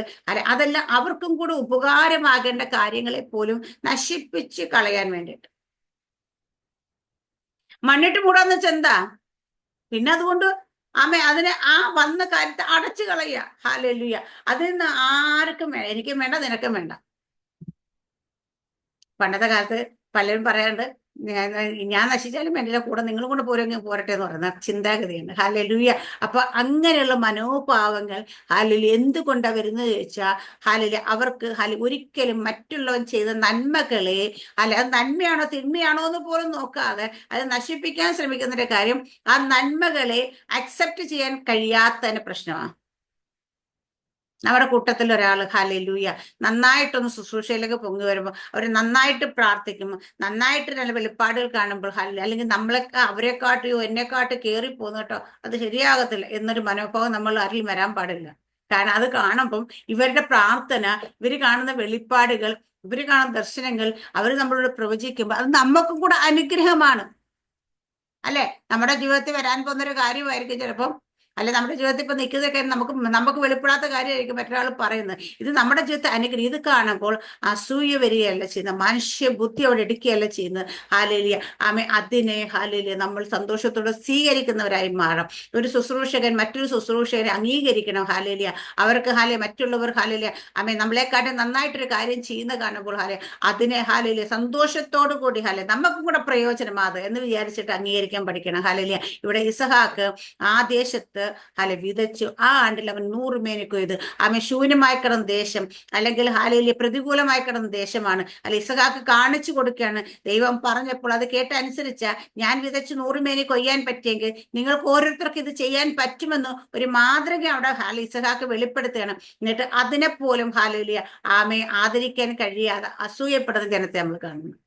അതെല്ലാം അവർക്കും കൂടെ ഉപകാരമാകേണ്ട കാര്യങ്ങളെ പോലും നശിപ്പിച്ച് കളയാൻ വേണ്ടിയിട്ട്. മണ്ണിട്ട് മൂടാന്ന് വെച്ചാൽ എന്താ? പിന്നെ അതുകൊണ്ട് അതിനെ വന്ന കാര്യത്തെ അടച്ചു കളയുക. ഹല്ലേലൂയ. അതിൽ നിന്ന് ആർക്കും വേണ്ട, എനിക്കും വേണ്ട, നിനക്കും വേണ്ട. പണ്ടത്തെ കാലത്ത് പലരും പറയാണ്ട്, ഞാൻ നശിച്ചാലും വേണ്ടില്ല, കൂടെ നിങ്ങളും കൊണ്ട് പോരട്ടെ എന്ന് പറയുന്ന ചിന്താഗതിയാണ്. ഹല്ലേലൂയ. അപ്പൊ അങ്ങനെയുള്ള മനോഭാവങ്ങൾ എന്തുകൊണ്ടാ വരുന്നത് ചോദിച്ചാൽ അവർക്ക് ഒരിക്കലും മറ്റുള്ളവൻ ചെയ്ത നന്മകളെ അത് നന്മയാണോ തിന്മയാണോ എന്ന് പോലും നോക്കാതെ അത് നശിപ്പിക്കാൻ ശ്രമിക്കുന്നതിന്റെ കാര്യം ആ നന്മകളെ അക്സെപ്റ്റ് ചെയ്യാൻ കഴിയാത്തതിന്റെ പ്രശ്നമാണ്. നമ്മുടെ കൂട്ടത്തിൽ ഒരാൾ ഹല്ലേലൂയ നന്നായിട്ടൊന്ന് ശുശ്രൂഷയിലേക്ക് പൊങ്ങി വരുമ്പോൾ അവർ നന്നായിട്ട് പ്രാർത്ഥിക്കുമ്പോൾ, നന്നായിട്ട് നല്ല വെളിപ്പാടുകൾ കാണുമ്പോൾ അല്ലെങ്കിൽ നമ്മളൊക്കെ അവരെക്കാട്ടിയോ എന്നെക്കാട്ട് കയറി പോകുന്നു കേട്ടോ, അത് ശരിയാകത്തില്ല എന്നൊരു മനോഭാവം നമ്മൾ ആരിൽ വരാൻ പാടില്ല. കാരണം അത് കാണുമ്പം ഇവരുടെ പ്രാർത്ഥന, ഇവർ കാണുന്ന വെളിപ്പാടുകൾ, ഇവർ കാണുന്ന ദർശനങ്ങൾ അവർ നമ്മളോട് പ്രവചിക്കുമ്പോൾ അത് നമുക്കും കൂടെ അനുഗ്രഹമാണ്. അല്ലെ? നമ്മുടെ ജീവിതത്തിൽ വരാൻ പോകുന്നൊരു കാര്യമായിരിക്കും ചിലപ്പം. നമ്മുടെ ജീവിതത്തിൽ ഇപ്പൊ നിൽക്കുന്നതൊക്കെ നമുക്ക് വെളിപ്പെടാത്ത കാര്യമായിരിക്കും മറ്റൊരാൾ പറയുന്നത്. ഇത് നമ്മുടെ ജീവിതത്തെ അനുഗ്രഹം. ഇത് കാണുമ്പോൾ അസൂയ വരികയല്ല ചെയ്യുന്നത്, മനുഷ്യ ബുദ്ധി അവിടെ എടുക്കുകയല്ല ചെയ്യുന്നത്. ഹല്ലേലൂയ. അതിനെ ഹല്ലേലൂയ നമ്മൾ സന്തോഷത്തോടെ സ്വീകരിക്കുന്നവരായി മാറാം. ഒരു ശുശ്രൂഷകൻ മറ്റൊരു ശുശ്രൂഷകനെ അംഗീകരിക്കണം. ഹല്ലേലൂയ. അവർക്ക് മറ്റുള്ളവർ ഹല്ലേലൂയ നമ്മളെക്കാട്ടും നന്നായിട്ടൊരു കാര്യം ചെയ്യുന്ന കാണുമ്പോൾ അതിനെ ഹല്ലേലൂയ സന്തോഷത്തോടു കൂടി നമുക്കും കൂടെ പ്രയോജനമാത് എന്ന് വിചാരിച്ചിട്ട് അംഗീകരിക്കാൻ പഠിക്കണം. ഹല്ലേലൂയ. ഇവിടെ ഇസഹാക്ക് ആ ദേശത്ത് വിതച്ചു. ആ ആണ്ടിൽ അവൻ 100 മേനി കൊയ്ത്. ശൂന്യമായി കിടന്ന ദേശം, അല്ലെങ്കിൽ പ്രതികൂലമായി കിടന്ന ദേശമാണ്. ഇസഹാക്ക് കാണിച്ചു കൊടുക്കുകയാണ്. ദൈവം പറഞ്ഞപ്പോൾ അത് കേട്ടനുസരിച്ച ഞാൻ വിതച്ച് 100 മേനി കൊയ്യാൻ പറ്റിയെങ്കിൽ നിങ്ങൾക്ക് ഓരോരുത്തർക്ക് ഇത് ചെയ്യാൻ പറ്റുമെന്ന് ഒരു മാതൃക അവിടെ ഇസഹാക്ക് വെളിപ്പെടുത്തുകയാണ്. എന്നിട്ട് അതിനെ പോലും ആദരിക്കാൻ കഴിയാതെ അസൂയപ്പെടുന്ന ജനത്തെ നമ്മൾ കാണുന്നു.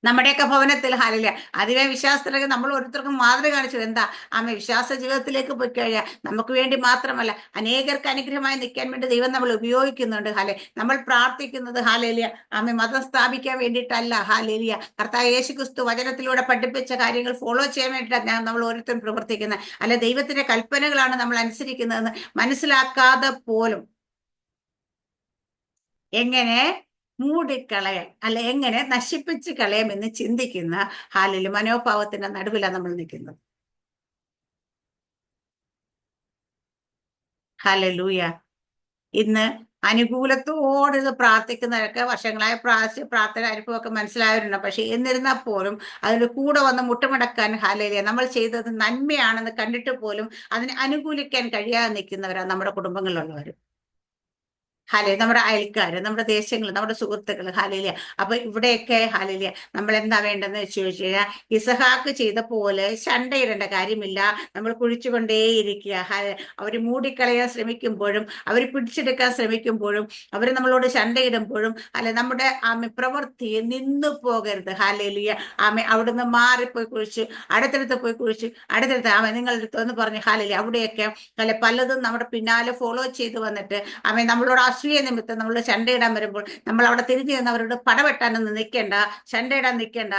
നമ്മുടെയൊക്കെ ഭവനത്തിൽ അതിനെ വിശ്വാസത്തിലേക്ക് നമ്മൾ ഓരോരുത്തർക്കും മാതൃക കാണിച്ചത് എന്താ? വിശ്വാസ ജീവിതത്തിലേക്ക് പോയി കഴിയാ നമുക്ക് വേണ്ടി മാത്രമല്ല, അനേകർക്ക് അനുഗ്രഹമായി നിൽക്കാൻ വേണ്ടി ദൈവം നമ്മൾ ഉപയോഗിക്കുന്നുണ്ട്. നമ്മൾ പ്രാർത്ഥിക്കുന്നത് മതം സ്ഥാപിക്കാൻ വേണ്ടിയിട്ടല്ല. കർത്താവ് യേശുക്രിസ്തു വചനത്തിലൂടെ പഠിപ്പിച്ച കാര്യങ്ങൾ ഫോളോ ചെയ്യാൻ വേണ്ടിയിട്ടാണ് നമ്മൾ ഓരോരുത്തരും പ്രവർത്തിക്കുന്നത്. ദൈവത്തിന്റെ കൽപ്പനകളാണ് നമ്മൾ അനുസരിക്കുന്നതെന്ന് മനസ്സിലാക്കാതെ പോലും എങ്ങനെ മൂടിക്കളയാം എങ്ങനെ നശിപ്പിച്ച് കളയാം എന്ന് ചിന്തിക്കുന്ന മനോഭാവത്തിന്റെ നടുവിലാണ് നമ്മൾ നിൽക്കുന്നത്. ഹല്ലേലൂയ. ഇന്ന് അനുകൂലത്തോടെ ഇത് പ്രാർത്ഥിക്കുന്നവരൊക്കെ വർഷങ്ങളായ പ്രാർത്ഥന അനുഭവമൊക്കെ മനസ്സിലായവരുണ്ട്. പക്ഷെ എന്നിരുന്നാൽ പോലും അതിൽ കൂടെ വന്ന് മുട്ടുമടക്കാൻ നമ്മൾ ചെയ്തത് നന്മയാണെന്ന് കണ്ടിട്ട് പോലും അതിനെ അനുകൂലിക്കാൻ കഴിയാതെ നിൽക്കുന്നവരാണ് നമ്മുടെ കുടുംബങ്ങളിലുള്ളവർ. നമ്മുടെ അയൽക്കാര്, നമ്മുടെ ദേശങ്ങൾ, നമ്മുടെ സുഹൃത്തുക്കൾ. അപ്പൊ ഇവിടെയൊക്കെ നമ്മൾ എന്താ വേണ്ടെന്ന് വെച്ച് ചോദിച്ചു കഴിഞ്ഞാൽ ഇസഹാക്ക് ചെയ്ത പോലെ ശണ്ടയിടേണ്ട കാര്യമില്ല. നമ്മൾ കുഴിച്ചുകൊണ്ടേയിരിക്കുക. അവര് മൂടിക്കളയാൻ ശ്രമിക്കുമ്പോഴും അവർ പിടിച്ചെടുക്കാൻ ശ്രമിക്കുമ്പോഴും അവർ നമ്മളോട് ശണ്ടയിടുമ്പോഴും നമ്മുടെ പ്രവൃത്തി നിന്നു പോകരുത്. അവിടുന്ന് മാറിപ്പോയി കുഴിച്ച് അടുത്തടുത്ത് പോയി കുഴിച്ച് അടുത്തടുത്ത് നിങ്ങളുടെ അടുത്ത് എന്ന് പറഞ്ഞ് അവിടെയൊക്കെ പലതും നമ്മുടെ പിന്നാലെ ഫോളോ ചെയ്ത് വന്നിട്ട് നമ്മളോട് അസൂയ നിമിത്തം നമ്മൾ ശണ്ടയിടാൻ വരുമ്പോൾ നമ്മൾ അവിടെ തിരിഞ്ഞു നിന്ന് അവരോട് പടവെട്ടാനൊന്നും നിൽക്കേണ്ട, ശണ്ടയിടാൻ നിൽക്കേണ്ട.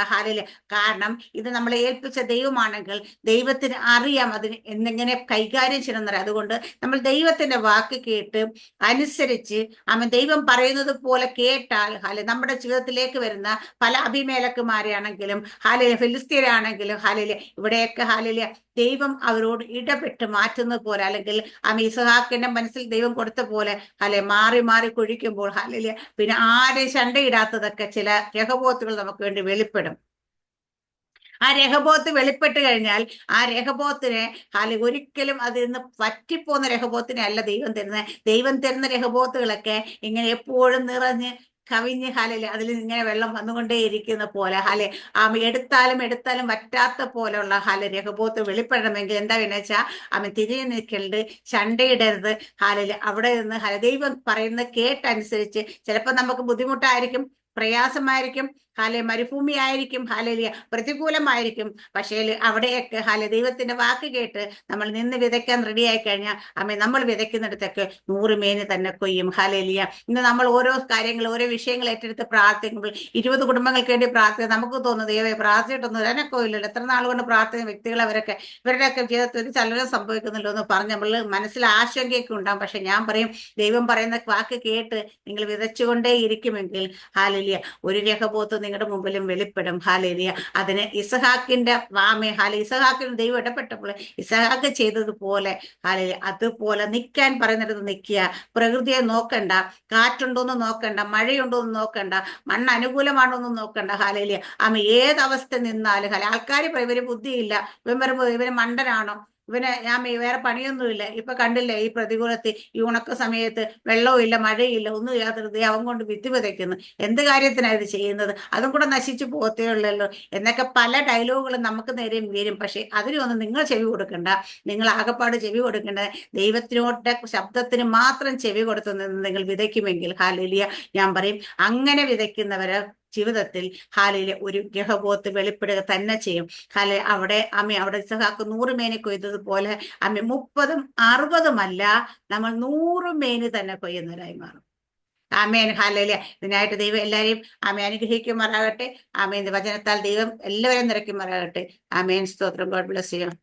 കാരണം ഇത് നമ്മളെ ഏൽപ്പിച്ച ദൈവമാണെങ്കിൽ ദൈവത്തിന് അറിയാം അതിന് എന്നെങ്ങനെ കൈകാര്യം ചെയ്യണമെന്നറിയാം. അതുകൊണ്ട് നമ്മൾ ദൈവത്തിന്റെ വാക്ക് കേട്ട് അനുസരിച്ച് ദൈവം പറയുന്നത് പോലെ കേട്ടാൽ നമ്മുടെ ജീവിതത്തിലേക്ക് വരുന്ന പല അഭിമേലക്കുമാരെയാണെങ്കിലും ഫിലിസ്തീനാണെങ്കിലും ഇവിടെയൊക്കെ ദൈവം അവരോട് ഇടപെട്ട് മാറ്റുന്നത് പോലെ, അല്ലെങ്കിൽ ഇസഹാക്കിന്റെ മനസ്സിൽ ദൈവം കൊടുത്ത പോലെ മാറി മാറി കുഴിക്കുമ്പോൾ പിന്നെ ആരെ ശണ്ടയിടാത്തതൊക്കെ ചില രഹബോത്തുകൾ നമുക്ക് വേണ്ടി വെളിപ്പെടും. ആ രഹബോത്ത് വെളിപ്പെട്ട് കഴിഞ്ഞാൽ ആ രഹബോത്തിനെ ഒരിക്കലും അതിൽ നിന്ന് പറ്റിപ്പോകുന്ന രഹബോത്തിനെ അല്ല ദൈവം തരുന്നത്. ദൈവം തരുന്ന രഹബോത്തുകളൊക്കെ ഇങ്ങനെ എപ്പോഴും നിറഞ്ഞ് കവിഞ്ഞ് അതിൽ ഇങ്ങനെ വെള്ളം വന്നുകൊണ്ടേയിരിക്കുന്ന പോലെ എടുത്താലും എടുത്താലും വറ്റാത്ത പോലുള്ള രഹബോത്ത് വെളിപ്പെടണമെങ്കിൽ എന്താ വേണമെന്ന് വെച്ചാൽ തിരിഞ്ഞു നിൽക്കരുത്, ശണ്ടയിടരുത്. അവിടെ നിന്ന് ദൈവം പറയുന്നത് കേട്ടനുസരിച്ച്, ചിലപ്പോൾ നമുക്ക് ബുദ്ധിമുട്ടായിരിക്കും, പ്രയാസമായിരിക്കും, മരുഭൂമി ആയിരിക്കും, പ്രതികൂലമായിരിക്കും. പക്ഷേ അവിടെയൊക്കെ ദൈവത്തിന്റെ വാക്ക് കേട്ട് നമ്മൾ നിന്ന് വിതയ്ക്കാൻ റെഡിയായി കഴിഞ്ഞാൽ നമ്മൾ വിതയ്ക്കുന്നിടത്തൊക്കെ 100 മേനി തന്നെ കൊയ്യും. ഇന്ന് നമ്മൾ ഓരോ കാര്യങ്ങൾ, ഓരോ വിഷയങ്ങൾ ഏറ്റെടുത്ത് പ്രാർത്ഥിക്കുമ്പോൾ 20 കുടുംബങ്ങൾക്ക് വേണ്ടി പ്രാർത്ഥിക്കുക. നമുക്ക് തോന്നുന്നു ദൈവമേ പ്രാർത്ഥിച്ചിട്ടൊന്നും എനക്കോ ഇല്ലല്ലോ, എത്ര നാൾ കൊണ്ട് പ്രാർത്ഥിക്കുന്ന വ്യക്തികൾ ഇവരുടെയൊക്കെ ജീവിതത്തിൽ ഒരു ചലനം സംഭവിക്കുന്നില്ലോ എന്ന് പറഞ്ഞ് നമ്മൾ മനസ്സിൽ ആശങ്കയൊക്കെ ഉണ്ടാകും. പക്ഷെ ഞാൻ പറയും, ദൈവം പറയുന്ന വാക്ക് കേട്ട് നിങ്ങൾ വിതച്ചുകൊണ്ടേ ഇരിക്കുമെങ്കിൽ ഒരു രഹബോത്ത് നിങ്ങളുടെ മുമ്പിലും വെളിപ്പെടും. അതിന് ഇസഹാക്കിന്റെ ഇസഹാക്കിന് ദൈവം ഇടപെട്ടപ്പോൾ ഇസഹാക്ക് ചെയ്തതുപോലെ അതുപോലെ നിൽക്കാൻ പറയുന്നിടത്ത് നിൽക്കുക. പ്രകൃതിയെ നോക്കണ്ട, കാറ്റുണ്ടോന്ന് നോക്കണ്ട, മഴയുണ്ടോന്ന് നോക്കണ്ട, മണ്ണ് അനുകൂലമാണോന്ന് നോക്കണ്ട. ഏതവസ്ഥ നിന്നാലും ആൾക്കാർ ഇവര് ബുദ്ധിയില്ല, ഇവര് മണ്ടനാണോ, ഞാൻ വേറെ പണിയൊന്നുമില്ല, ഇപ്പൊ കണ്ടില്ലേ ഈ പ്രതികൂലത്തിൽ ഈ ഉണക്ക സമയത്ത് വെള്ളവും ഇല്ല, മഴയില്ല, ഒന്നും ഇല്ലാത്തത് അവൻ കൊണ്ട് വിത്ത് വിതയ്ക്കുന്നു, എന്ത് കാര്യത്തിനാണ് ഇത് ചെയ്യുന്നത്, അതും കൂടെ നശിച്ചു പോകത്തേ ഉള്ളല്ലോ എന്നൊക്കെ പല ഡയലോഗുകളും നമുക്ക് നേരെയും വരും. പക്ഷെ അതിനൊന്നും നിങ്ങൾ ചെവി കൊടുക്കണ്ട. നിങ്ങൾ ആകപ്പാട് ചെവി കൊടുക്കേണ്ടത് ദൈവത്തിനോട്ട് ശബ്ദത്തിന് മാത്രം ചെവി കൊടുത്തു നിന്ന് നിങ്ങൾ വിതയ്ക്കുമെങ്കിൽ ഞാൻ പറയും, അങ്ങനെ വിതയ്ക്കുന്നവര് ജീവിതത്തിൽ ഒരു രഹബോത്ത് വെളിപ്പെടുക തന്നെ ചെയ്യും. അവിടെ അവിടെ ഇസഹാക്ക് 100 മേനി കൊയ്തതുപോലെ 30ഉം 60ഉം അല്ല, നമ്മൾ 100 മേനി തന്നെ കൊയ്യുന്നവരായി മാറും. ആമേൻ. ഇതിനായിട്ട് ദൈവം എല്ലാവരെയും അനുഗ്രഹിക്കുമാറാകട്ടെ. വചനത്താൽ ദൈവം എല്ലാവരെയും നിറയ്ക്കുമാറാകട്ടെ. ആമേൻ. സ്തോത്രം. God bless you.